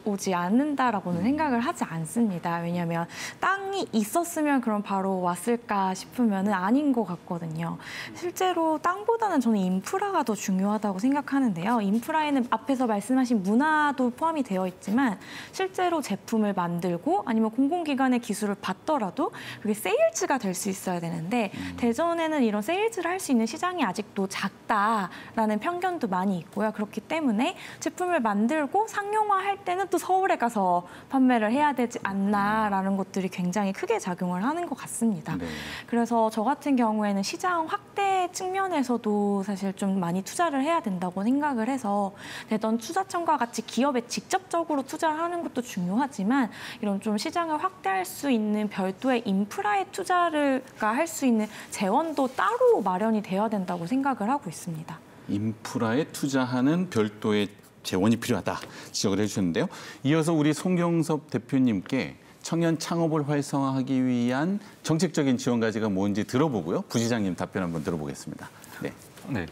오지 않는다라고는 생각을 하지 않습니다. 왜냐하면 땅이 있었으면 그럼 바로 왔을까 싶으면 아닌 것 같거든요. 실제로 땅보다는 저는 인프라가 더 중요하다고 생각하는데요. 인프라에는 앞에서 말씀하신 문화도 포함이 되어 있지만 실제로 제품을 만들고 아니면 공공기관의 기술을 받더라도 그게 세일즈가 될 수 있어야 되는데 대전에는 이런 세일즈를 할 수 있는 시장이 아직도 작다라는 편견도 많이 있고요. 그렇기 때문에 제품을 만들고 상용화할 때는 또 서울에 가서 판매를 해야 되지 않나라는 것들이 굉장히 크게 작용을 하는 것 같습니다. 네. 그래서 저 같은 경우에는 시장 확대 측면에서도 사실 좀 많이 투자를 해야 된다고 생각을 해서 대전 투자청과 같이 기업에 직접적으로 투자를 하는 것도 중요하지만 이런 좀 시장을 확대할 수 있는 별도의 인프라에 투자를 할 수 있는 재원도 따로 마련이 되어야 된다고 생각을 하고 있습니다. 인프라에 투자하는 별도의 재원이 필요하다 지적을 해주셨는데요. 이어서 우리 송경섭 대표님께 청년 창업을 활성화하기 위한 정책적인 지원 과제가 뭔지 들어보고요. 부시장님 답변 한번 들어보겠습니다. 네. 네.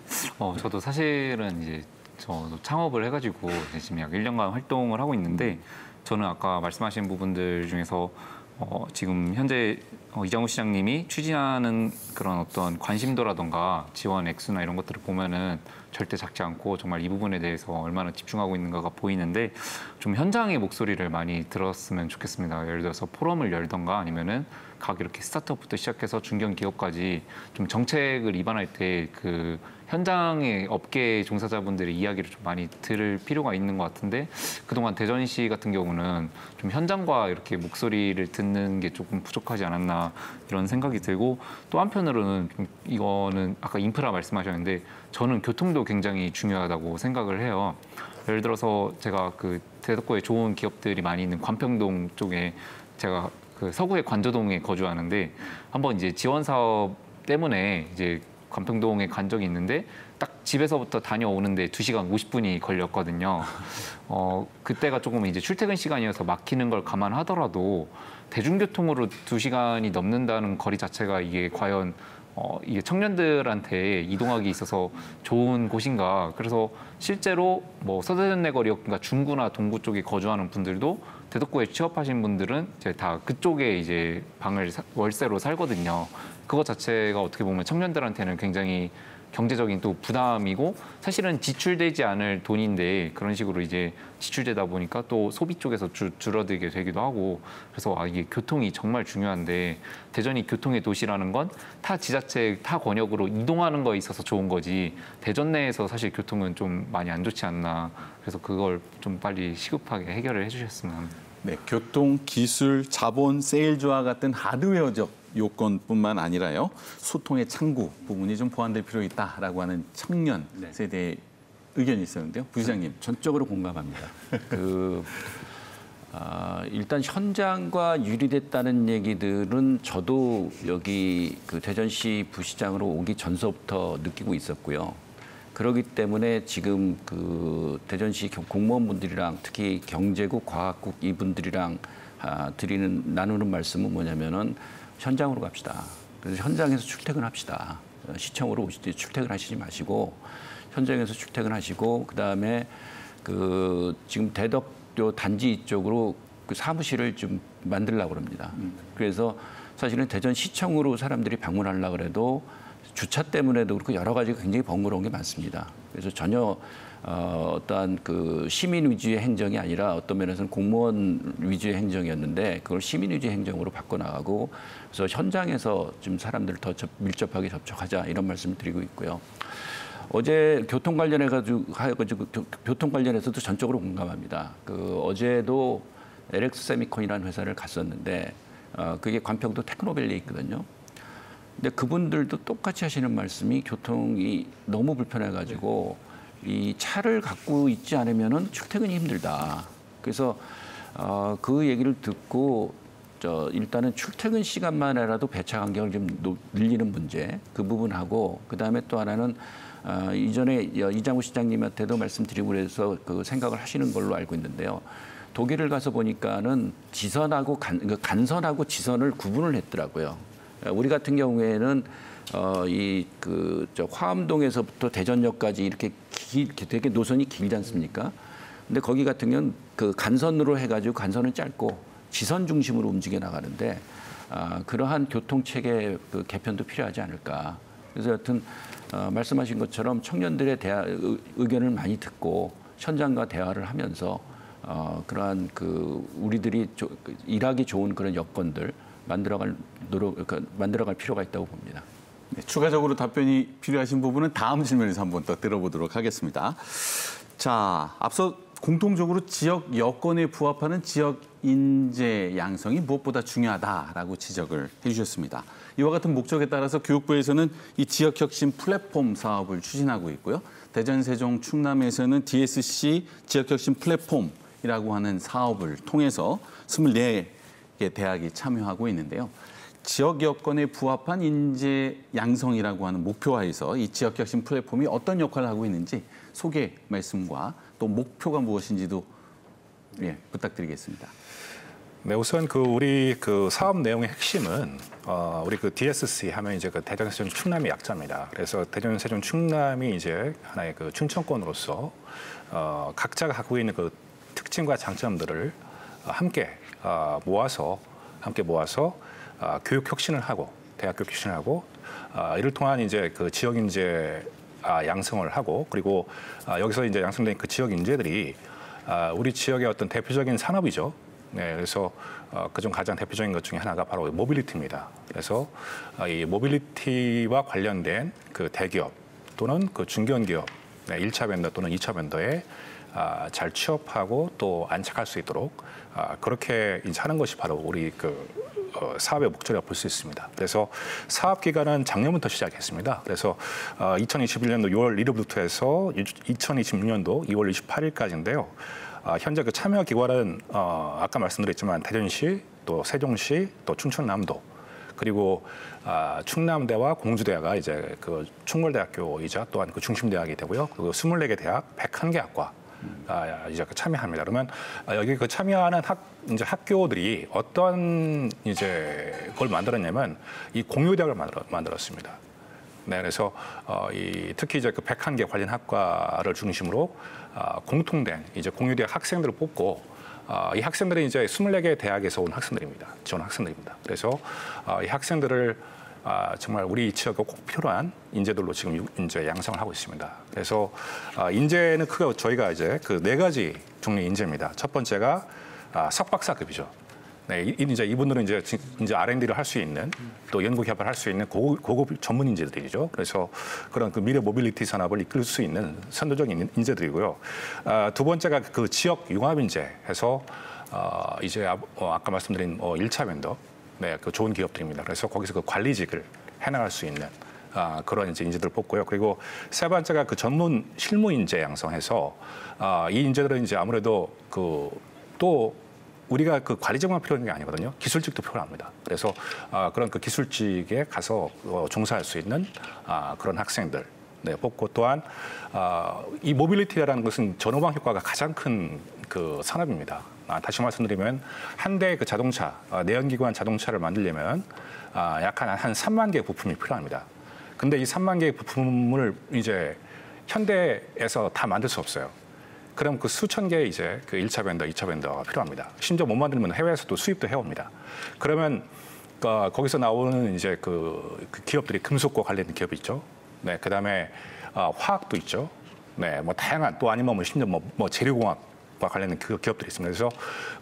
저도 사실은 이제 저도 창업을 해가지고 지금 약 1년간 활동을 하고 있는데 저는 아까 말씀하신 부분들 중에서 지금 현재 이장우 시장님이 추진하는 그런 어떤 관심도라던가 지원 액수나 이런 것들을 보면은 절대 작지 않고 정말 이 부분에 대해서 얼마나 집중하고 있는가가 보이는데 좀 현장의 목소리를 많이 들었으면 좋겠습니다. 예를 들어서 포럼을 열던가 아니면은 각 이렇게 스타트업부터 시작해서 중견 기업까지 좀 정책을 입안할 때 그 현장의 업계 종사자분들의 이야기를 좀 많이 들을 필요가 있는 것 같은데 그동안 대전시 같은 경우는 좀 현장과 이렇게 목소리를 듣는 게 조금 부족하지 않았나 이런 생각이 들고 또 한편으로는 좀 이거는 아까 인프라 말씀하셨는데 저는 교통도 굉장히 중요하다고 생각을 해요. 예를 들어서 제가 그 대덕구에 좋은 기업들이 많이 있는 관평동 쪽에 제가 그 서구의 관저동에 거주하는데 한번 이제 지원 사업 때문에 이제 관평동에 간 적이 있는데 딱 집에서부터 다녀오는데 2시간 50분이 걸렸거든요. 그때가 조금 이제 출퇴근 시간이어서 막히는 걸 감안하더라도 대중교통으로 2시간이 넘는다는 거리 자체가 이게 과연 이게 청년들한테 이동하기 있어서 좋은 곳인가. 그래서 실제로 뭐 서대전내거리, 그러니까 중구나 동구 쪽에 거주하는 분들도 대덕구에 취업하신 분들은 이제 다 그쪽에 이제 방을 월세로 살거든요. 그것 자체가 어떻게 보면 청년들한테는 굉장히 경제적인 또 부담이고 사실은 지출되지 않을 돈인데 그런 식으로 이제 지출되다 보니까 또 소비 쪽에서 줄어들게 되기도 하고 그래서 이게 교통이 정말 중요한데 대전이 교통의 도시라는 건 타 지자체, 타 권역으로 이동하는 거에 있어서 좋은 거지 대전 내에서 사실 교통은 좀 많이 안 좋지 않나 그래서 그걸 좀 빨리 시급하게 해결을 해주셨으면 합니다. 네, 교통, 기술, 자본, 세일즈와 같은 하드웨어적 요건뿐만 아니라요. 소통의 창구 부분이 좀 보완될 필요 있다라고 하는 청년 세대의 의견이 있었는데요. 부시장님. 전적으로 공감합니다. 일단 현장과 유리됐다는 얘기들은 저도 여기 그 대전시 부시장으로 오기 전서부터 느끼고 있었고요. 그렇기 때문에 지금 그 대전시 공무원분들이랑 특히 경제국, 과학국 이분들이랑 나누는 말씀은 뭐냐면은 현장으로 갑시다. 그래서 현장에서 출퇴근합시다. 시청으로 오실 때 출퇴근하시지 마시고 현장에서 출퇴근하시고 그다음에 그 지금 대덕교 단지 이쪽으로 그 사무실을 좀 만들려고 합니다. 그래서 사실은 대전시청으로 사람들이 방문하려고 해도 주차 때문에도 그렇고 여러 가지가 굉장히 번거로운 게 많습니다. 그래서 전혀 어떠한 그 시민 위주의 행정이 아니라 어떤 면에서는 공무원 위주의 행정이었는데 그걸 시민 위주의 행정으로 바꿔나가고 그래서 현장에서 좀 사람들을 더 밀접하게 접촉하자 이런 말씀을 드리고 있고요. 어제 교통 관련해서도 전적으로 공감합니다. 어제도 LX 세미콘이라는 회사를 갔었는데 그게 관평도 테크노밸리에 있거든요. 근데 그분들도 똑같이 하시는 말씀이 교통이 너무 불편해가지고 이 차를 갖고 있지 않으면은 출퇴근이 힘들다. 그래서 그 얘기를 듣고 일단은 출퇴근 시간만이라도 배차 간격을 좀 늘리는 문제 그 부분하고 그다음에 또 하나는 이전에 이장우 시장님한테도 말씀드리고 그래서 그 생각을 하시는 걸로 알고 있는데요. 독일을 가서 보니까는 지선하고 간선하고 지선을 구분을 했더라고요. 우리 같은 경우에는 화암동에서부터 대전역까지 이렇게 되게 노선이 길지 않습니까? 근데 거기 같은 경우는 그 간선으로 해가지고 간선은 짧고 지선 중심으로 움직여 나가는데 그러한 교통 체계 그 개편도 필요하지 않을까. 그래서 여튼 말씀하신 것처럼 청년들의 의견을 많이 듣고 현장과 대화를 하면서 그러한 그 우리들이 일하기 좋은 그런 여건들 만들어갈 필요가 있다고 봅니다. 네, 추가적으로 답변이 필요하신 부분은 다음 질문에서 한번 더 들어보도록 하겠습니다. 자, 앞서 공통적으로 지역 여건에 부합하는 지역 인재 양성이 무엇보다 중요하다라고 지적을 해주셨습니다. 이와 같은 목적에 따라서 교육부에서는 이 지역 혁신 플랫폼 사업을 추진하고 있고요. 대전, 세종, 충남에서는 DSC 지역 혁신 플랫폼이라고 하는 사업을 통해서 24개 대학이 참여하고 있는데요. 지역 여건에 부합한 인재 양성이라고 하는 목표하에서 이 지역 혁신 플랫폼이 어떤 역할을 하고 있는지 소개 말씀과 또 목표가 무엇인지도 부탁드리겠습니다. 네, 우선 우리 사업 내용의 핵심은 우리 DSC 하면 이제 대전, 세종, 충남의 약자입니다. 그래서 대전, 세종, 충남이 이제 하나의 충청권으로서 각자가 갖고 있는 특징과 장점들을 함께 모아서 교육 혁신을 하고 대학 교육 혁신을 하고 이를 통한 이제 지역 인재 양성을 하고 그리고 여기서 이제 양성된 지역 인재들이 우리 지역의 어떤 대표적인 산업이죠. 네, 그래서 그중 가장 대표적인 것 중에 하나가 바로 모빌리티입니다. 그래서 이 모빌리티와 관련된 대기업 또는 중견기업, 1차 벤더 또는 2차 벤더에 잘 취업하고 또 안착할 수 있도록 그렇게 이제 하는 것이 바로 우리 사업의 목적이라고 볼 수 있습니다. 그래서 사업 기간은 작년부터 시작했습니다. 그래서 2021년도 6월 1일부터 해서 2026년도 2월 28일까지인데요. 현재 참여 기관은 아까 말씀드렸지만 대전시, 또 세종시, 또 충청남도 그리고 충남대와 공주대가 이제 충월대학교이자 또한 중심대학이 되고요. 그리고 24개 대학 101개 학과 이제 참여합니다. 그러면 여기 참여하는 학교들이 어떤 이제 그걸 만들었냐면 이 공유대학을 만들었습니다. 네, 그래서 특히 이제 101개 관련 학과를 중심으로 공통된 이제 공유대학 학생들을 뽑고 이 학생들은 이제 24개 대학에서 온 학생들입니다. 지원 학생들입니다. 그래서 이 학생들을 정말 우리 지역에 꼭 필요한 인재들로 지금 이제 양성을 하고 있습니다. 그래서 인재는 크게 저희가 이제 4가지 종류의 인재입니다. 첫 번째가 석박사급이죠. 네, 이제 이분들은 이제 R&D를 할 수 있는 또 연구 개발을 할 수 있는 고급 전문 인재들이죠. 그래서 그런 미래 모빌리티 산업을 이끌 수 있는 선도적인 인재들이고요. 두 번째가 지역 융합 인재 해서 이제 아까 말씀드린 1차 벤더, 네, 좋은 기업들입니다. 그래서 거기서 관리직을 해나갈 수 있는 그런 이제 인재들을 뽑고요. 그리고 세 번째가 전문 실무 인재 양성해서 이 인재들은 이제 아무래도 또 우리가 관리직만 필요한 게 아니거든요. 기술직도 필요합니다. 그래서 그런 기술직에 가서 종사할 수 있는 그런 학생들 뽑고 또한 이 모빌리티라는 것은 전후방 효과가 가장 큰 산업입니다. 다시 말씀드리면 한 대의 자동차, 내연기관 자동차를 만들려면 약 한 3만 개의 부품이 필요합니다. 근데 이 3만 개의 부품을 이제 현대에서 다 만들 수 없어요. 그럼 수천 개의 이제 1차 벤더, 2차 벤더가 필요합니다. 심지어 못 만들면 해외에서도 수입도 해옵니다. 그러면 거기서 나오는 이제 기업들이 금속과 관련된 기업이 있죠. 네, 그다음에 화학도 있죠. 네, 다양한 또 아니면 심지어 재료공학과 관련된 기업들이 있습니다. 그래서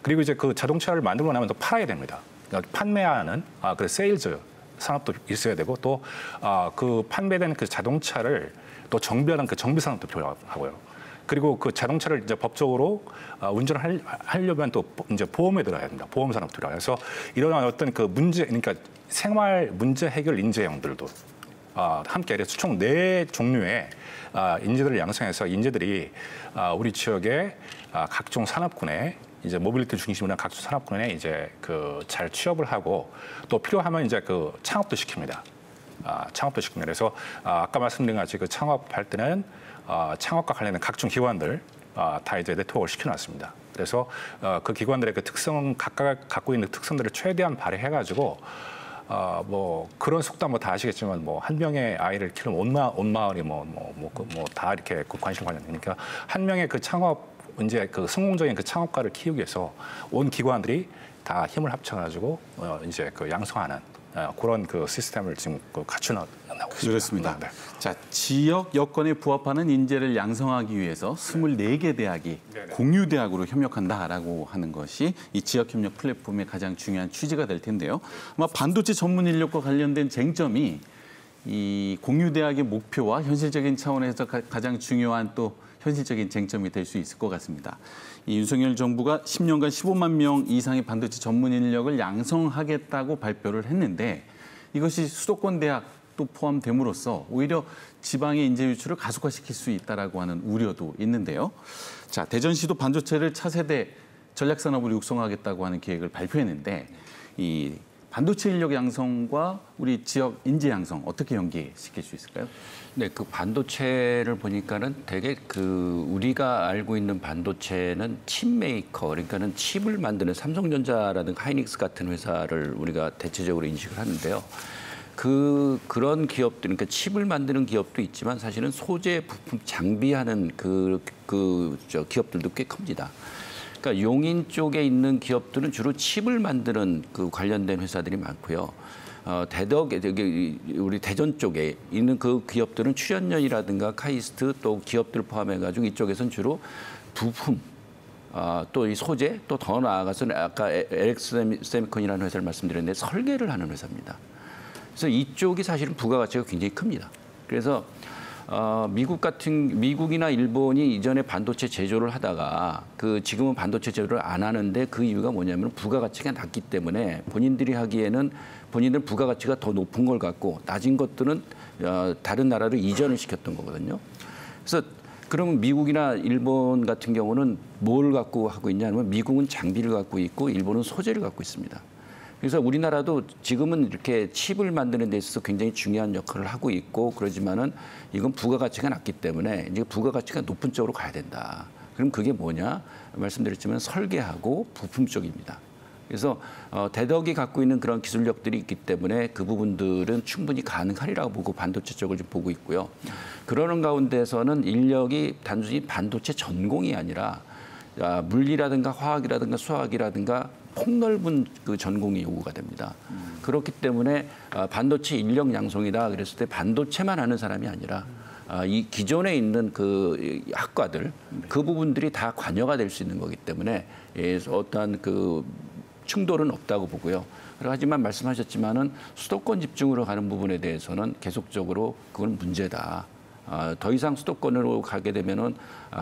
그리고 이제 자동차를 만들고 나면 또 팔아야 됩니다. 그러니까 판매하는 세일즈 산업도 있어야 되고 또 판매된 자동차를 또 정비하는 정비 산업도 필요하고요. 그리고 자동차를 이제 법적으로 운전을 하려면 또 이제 보험에 들어야 됩니다. 보험 산업도 필요해요. 그래서 이런 어떤 그러니까 생활 문제 해결 인재형들도 함께 해서 총 4종류의 인재들을 양성해서 인재들이 우리 지역의 각종 산업군에 이제 모빌리티 중심으로 각종 산업군에 이제 잘 취업을 하고 또 필요하면 이제 창업도 시킵니다. 창업도 시킵니다. 그래서 아까 말씀드린 같이 창업할 때는 창업과 관련된 각종 기관들 다 이제 네트워크를 시켜놨습니다. 그래서 그 기관들의 특성 각각 갖고 있는 특성들을 최대한 발휘해가지고 그런 속담 다 아시겠지만 한 명의 아이를 키우면 온 마을이 다 이렇게 관심 관련되니까 한 명의 창업 이제 그 성공적인 그 창업가를 키우기 위해서 온 기관들이 다 힘을 합쳐가지고 이제 그 양성하는 그런 그 시스템을 지금 갖추는 그렇습니다. 네. 자, 지역 여건에 부합하는 인재를 양성하기 위해서 24개 대학이 공유대학으로 협력한다라고 하는 것이 이 지역협력 플랫폼의 가장 중요한 취지가 될 텐데요. 아마 반도체 전문 인력과 관련된 쟁점이 이 공유대학의 목표와 현실적인 차원에서 가장 중요한 또 현실적인 쟁점이 될 수 있을 것 같습니다. 이 윤석열 정부가 10년간 15만 명 이상의 반도체 전문 인력을 양성하겠다고 발표를 했는데 이것이 수도권 대학도 포함됨으로써 오히려 지방의 인재 유출을 가속화시킬 수 있다라고 하는 우려도 있는데요. 자, 대전시도 반도체를 차세대 전략산업으로 육성하겠다고 하는 계획을 발표했는데 이 반도체 인력 양성과 우리 지역 인재 양성 어떻게 연계시킬 수 있을까요? 네, 그 반도체를 보니까는 되게 그 우리가 알고 있는 반도체는 칩 메이커, 그러니까는 칩을 만드는 삼성전자라든가 하이닉스 같은 회사를 우리가 대체적으로 인식을 하는데요. 그런 기업들, 그러니까 칩을 만드는 기업도 있지만 사실은 소재 부품 장비하는 기업들도 꽤 큽니다. 그러니까 용인 쪽에 있는 기업들은 주로 칩을 만드는 그 관련된 회사들이 많고요. 우리 대전 쪽에 있는 그 기업들은 출연연이라든가 카이스트 또 기업들 포함해가지고 이쪽에서는 주로 부품, 또 이 소재, 또 더 나아가서는 아까 LX 세미콘이라는 회사를 말씀드렸는데 설계를 하는 회사입니다. 그래서 이쪽이 사실은 부가가치가 굉장히 큽니다. 그래서 미국이나 일본이 이전에 반도체 제조를 하다가 지금은 반도체 제조를 안 하는데 그 이유가 뭐냐면 부가가치가 낮기 때문에 본인들이 하기에는 본인들 부가가치가 더 높은 걸 갖고 낮은 것들은 다른 나라로 이전을 시켰던 거거든요. 그래서 그러면 미국이나 일본 같은 경우는 뭘 갖고 하고 있냐면 미국은 장비를 갖고 있고 일본은 소재를 갖고 있습니다. 그래서 우리나라도 지금은 이렇게 칩을 만드는 데 있어서 굉장히 중요한 역할을 하고 있고 그러지만은 이건 부가가치가 낮기 때문에 이제 부가가치가 높은 쪽으로 가야 된다. 그럼 그게 뭐냐? 말씀드렸지만 설계하고 부품 쪽입니다. 그래서 대덕이 갖고 있는 그런 기술력들이 있기 때문에 그 부분들은 충분히 가능하리라고 보고 반도체 쪽을 좀 보고 있고요. 그러는 가운데서는 인력이 단순히 반도체 전공이 아니라 물리라든가 화학이라든가 수학이라든가 폭넓은 그 전공이 요구가 됩니다. 그렇기 때문에 반도체 인력 양성이다 그랬을 때 반도체만 하는 사람이 아니라 이 기존에 있는 그 학과들 그 부분들이 다 관여가 될 수 있는 거기 때문에 어떠한 그 충돌은 없다고 보고요. 하지만 말씀하셨지만은 수도권 집중으로 가는 부분에 대해서는 계속적으로 그건 문제다. 더 이상 수도권으로 가게 되면은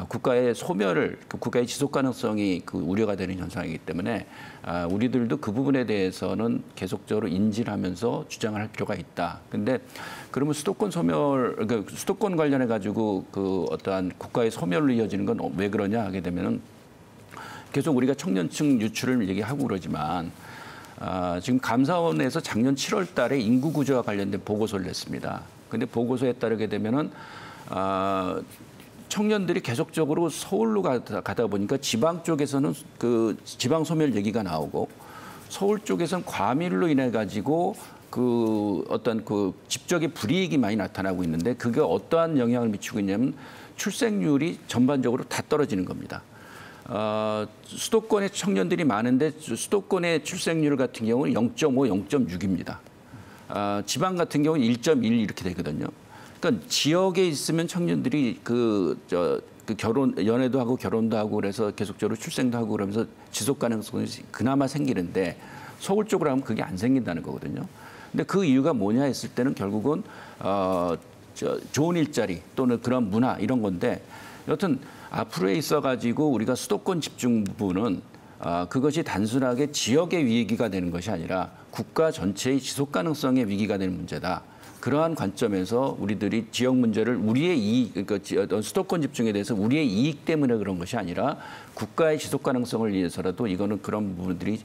국가의 소멸을, 국가의 지속 가능성이 우려가 되는 현상이기 때문에 우리들도 그 부분에 대해서는 계속적으로 인지를 하면서 주장을 할 필요가 있다. 근데 그러면 수도권 소멸, 수도권 관련해 가지고 어떠한 국가의 소멸로 이어지는 건 왜 그러냐 하게 되면은 계속 우리가 청년층 유출을 얘기하고 그러지만 지금 감사원에서 작년 7월 달에 인구 구조와 관련된 보고서를 냈습니다. 근데 보고서에 따르게 되면은 청년들이 계속적으로 서울로 가다 보니까 지방 쪽에서는 지방 소멸 얘기가 나오고 서울 쪽에서는 과밀로 인해 가지고 어떤 집적의 불이익이 많이 나타나고 있는데 그게 어떠한 영향을 미치고 있냐면 출생률이 전반적으로 다 떨어지는 겁니다. 수도권에 청년들이 많은데 수도권의 출생률 같은 경우는 0.5, 0.6입니다. 지방 같은 경우는 1.1 이렇게 되거든요. 그러니까 지역에 있으면 청년들이 연애도 하고 결혼도 하고 그래서 계속적으로 출생도 하고 그러면서 지속 가능성이 그나마 생기는데 서울 쪽으로 하면 그게 안 생긴다는 거거든요. 근데 그 이유가 뭐냐 했을 때는 결국은 좋은 일자리 또는 그런 문화 이런 건데 여튼 앞으로에 있어가지고 우리가 수도권 집중 부분은 그것이 단순하게 지역의 위기가 되는 것이 아니라 국가 전체의 지속 가능성의 위기가 되는 문제다. 그러한 관점에서 우리들이 지역 문제를 우리의 이익, 그러니까 수도권 집중에 대해서 우리의 이익 때문에 그런 것이 아니라 국가의 지속 가능성을 위해서라도 이거는 그런 부분들이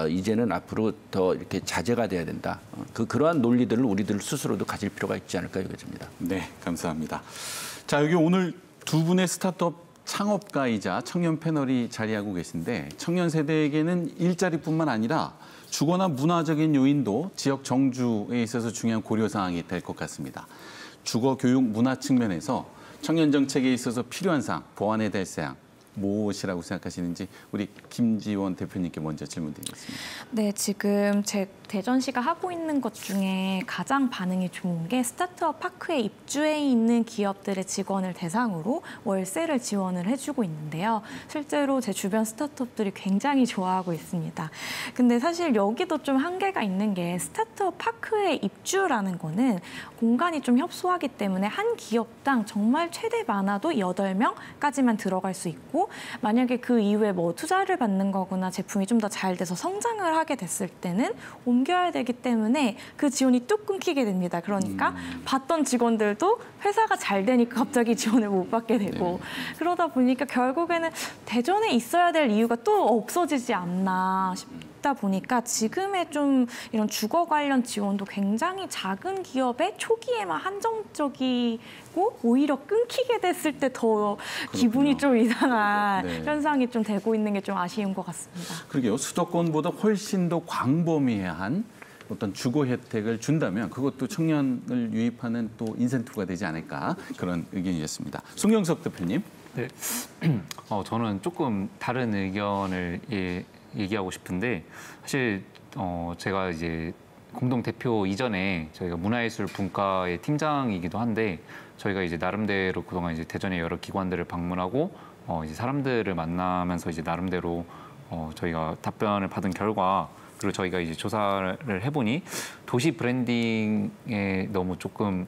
이제는 앞으로 더 이렇게 자제가 돼야 된다. 그러한 논리들을 우리들 스스로도 가질 필요가 있지 않을까 여겨집니다. 네, 감사합니다. 자, 여기 오늘 두 분의 스타트업 창업가이자 청년 패널이 자리하고 계신데 청년 세대에게는 일자리뿐만 아니라 주거나 문화적인 요인도 지역 정주에 있어서 중요한 고려사항이 될 것 같습니다. 주거, 교육, 문화 측면에서 청년 정책에 있어서 필요한 사항, 보완해야 될 사항 무엇이라고 생각하시는지 우리 김지원 대표님께 먼저 질문드리겠습니다. 네, 지금 제 대전시가 하고 있는 것 중에 가장 반응이 좋은 게 스타트업 파크에 입주해 있는 기업들의 직원을 대상으로 월세를 지원을 해주고 있는데요. 실제로 제 주변 스타트업들이 굉장히 좋아하고 있습니다. 근데 사실 여기도 좀 한계가 있는 게 스타트업 파크에 입주라는 거는 공간이 좀 협소하기 때문에 한 기업당 정말 최대 많아도 8명까지만 들어갈 수 있고 만약에 그 이후에 뭐 투자를 받는 거거나 제품이 좀 더 잘 돼서 성장을 하게 됐을 때는 옮겨야 되기 때문에 그 지원이 뚝 끊기게 됩니다. 그러니까 받던 직원들도 회사가 잘 되니까 갑자기 지원을 못 받게 되고 그러다 보니까 결국에는 대전에 있어야 될 이유가 또 없어지지 않나 싶다 보니까 지금의 좀 이런 주거 관련 지원도 굉장히 작은 기업의 초기에만 한정적이고 오히려 끊기게 됐을 때 더 기분이 좀 이상한 현상이 좀 되고 있는 게 좀 아쉬운 것 같습니다. 그러게요. 수도권보다 훨씬 더 광범위한 어떤 주거 혜택을 준다면 그것도 청년을 유입하는 또 인센티브가 되지 않을까 그런 의견이었습니다. 송경석 대표님. 네, 저는 조금 다른 의견을 얘기하고 싶은데 사실 제가 이제 공동 대표 이전에 저희가 문화예술 분과의 팀장이기도 한데 저희가 이제 나름대로 그동안 이제 대전의 여러 기관들을 방문하고 이제 사람들을 만나면서 이제 나름대로 저희가 답변을 받은 결과 그리고 저희가 이제 조사를 해보니 도시 브랜딩에 너무 조금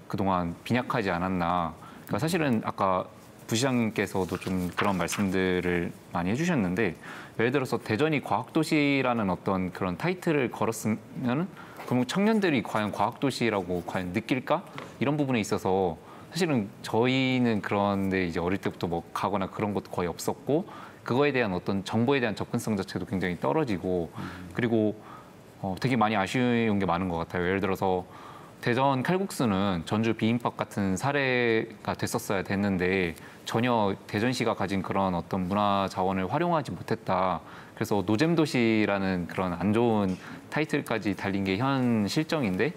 그동안 빈약하지 않았나. 그러니까 사실은 아까 부시장님께서도 좀 그런 말씀들을 많이 해주셨는데 예를 들어서 대전이 과학도시라는 어떤 그런 타이틀을 걸었으면 그럼 청년들이 과연 과학도시라고 과연 느낄까? 이런 부분에 있어서 사실은 저희는 그런데 이제 어릴 때부터 뭐 가거나 그런 것도 거의 없었고 그거에 대한 어떤 정보에 대한 접근성 자체도 굉장히 떨어지고 그리고 되게 많이 아쉬운 게 많은 것 같아요. 예를 들어서 대전 칼국수는 전주 비빔밥 같은 사례가 됐었어야 됐는데 전혀 대전시가 가진 그런 어떤 문화 자원을 활용하지 못했다. 그래서 노잼도시라는 그런 안 좋은 타이틀까지 달린 게 현 실정인데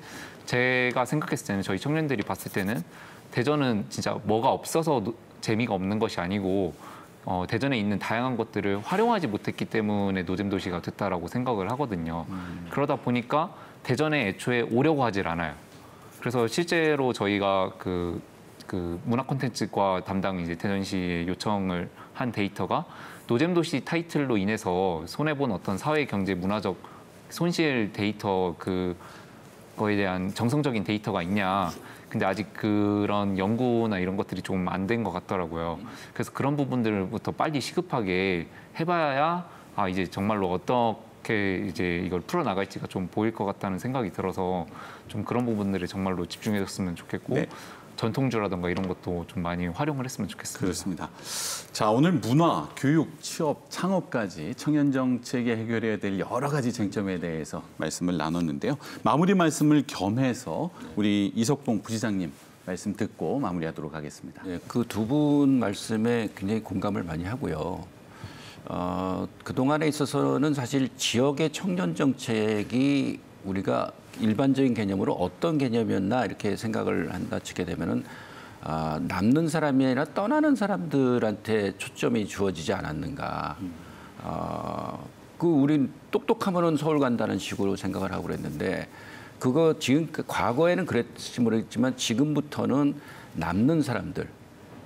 제가 생각했을 때는 저희 청년들이 봤을 때는 대전은 진짜 뭐가 없어서 재미가 없는 것이 아니고 대전에 있는 다양한 것들을 활용하지 못했기 때문에 노잼도시가 됐다라고 생각을 하거든요. 그러다 보니까 대전에 애초에 오려고 하질 않아요. 그래서 실제로 저희가 그 문화 콘텐츠과 담당 이제 대전시에 요청을 한 데이터가 노잼도시 타이틀로 인해서 손해본 어떤 사회, 경제, 문화적 손실 데이터 그거에 대한 정성적인 데이터가 있냐. 근데 아직 그런 연구나 이런 것들이 조금 안 된 것 같더라고요. 그래서 그런 부분들부터 빨리 시급하게 해봐야 이제 정말로 어떻게 이제 이걸 풀어나갈지가 좀 보일 것 같다는 생각이 들어서 좀 그런 부분들에 정말로 집중해줬으면 좋겠고 네. 전통주라든가 이런 것도 좀 많이 활용을 했으면 좋겠습니다. 그렇습니다. 자, 오늘 문화, 교육, 취업, 창업까지 청년 정책에 해결해야 될 여러 가지 쟁점에 대해서 말씀을 나눴는데요. 마무리 말씀을 겸해서 우리 이석봉 부시장님 말씀 듣고 마무리하도록 하겠습니다. 네, 그 두 분 말씀에 굉장히 공감을 많이 하고요. 그동안에 있어서는 사실 지역의 청년 정책이 우리가 일반적인 개념으로 어떤 개념이었나 이렇게 생각을 한다 치게 되면은 남는 사람이 아니라 떠나는 사람들한테 초점이 주어지지 않았는가. 우린 똑똑하면은 서울 간다는 식으로 생각을 하고 그랬는데 그거 지금 과거에는 그랬을지 모르겠지만 지금부터는 남는 사람들,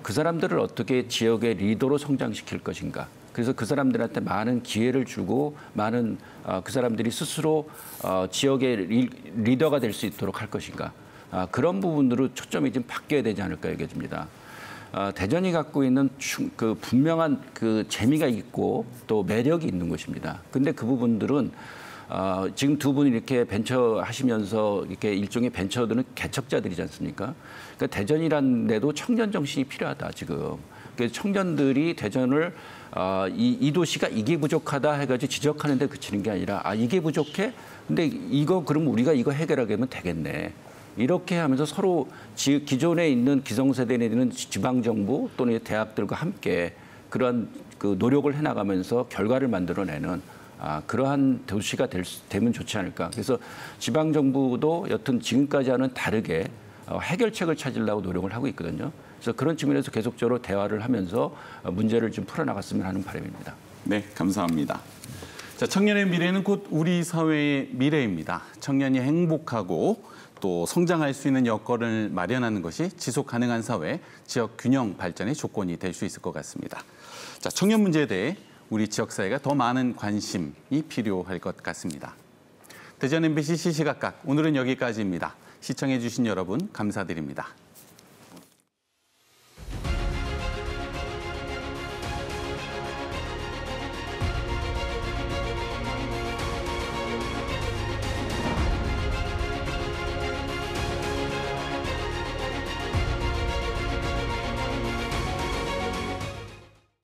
그 사람들을 어떻게 지역의 리더로 성장시킬 것인가. 그래서 그 사람들한테 많은 기회를 주고 많은 그 사람들이 스스로 지역의 리더가 될 수 있도록 할 것인가. 그런 부분으로 초점이 좀 바뀌어야 되지 않을까 얘기합니다. 대전이 갖고 있는 그 분명한 그 재미가 있고 또 매력이 있는 곳입니다. 근데 그 부분들은 지금 두 분이 이렇게 벤처 하시면서 이렇게 일종의 벤처들은 개척자들이지 않습니까? 그러니까 대전이란 데도 청년 정신이 필요하다 지금. 그래서 청년들이 대전을 이 도시가 이게 부족하다 해가지고 지적하는데 그치는 게 아니라 이게 부족해? 근데 이거 그럼 우리가 이거 해결하게 하면 되겠네. 이렇게 하면서 서로 기존에 있는 기성세대에 있는 지방정부 또는 대학들과 함께 그러한 그 노력을 해나가면서 결과를 만들어내는 그러한 도시가 되면 좋지 않을까. 그래서 지방정부도 여튼 지금까지와는 다르게 해결책을 찾으려고 노력을 하고 있거든요. 그래서 그런 측면에서 계속적으로 대화를 하면서 문제를 좀 풀어나갔으면 하는 바람입니다. 네, 감사합니다. 자, 청년의 미래는 곧 우리 사회의 미래입니다. 청년이 행복하고 또 성장할 수 있는 여건을 마련하는 것이 지속 가능한 사회, 지역 균형 발전의 조건이 될 수 있을 것 같습니다. 자, 청년 문제에 대해 우리 지역사회가 더 많은 관심이 필요할 것 같습니다. 대전 MBC 시시각각 오늘은 여기까지입니다. 시청해 주신 여러분 감사드립니다.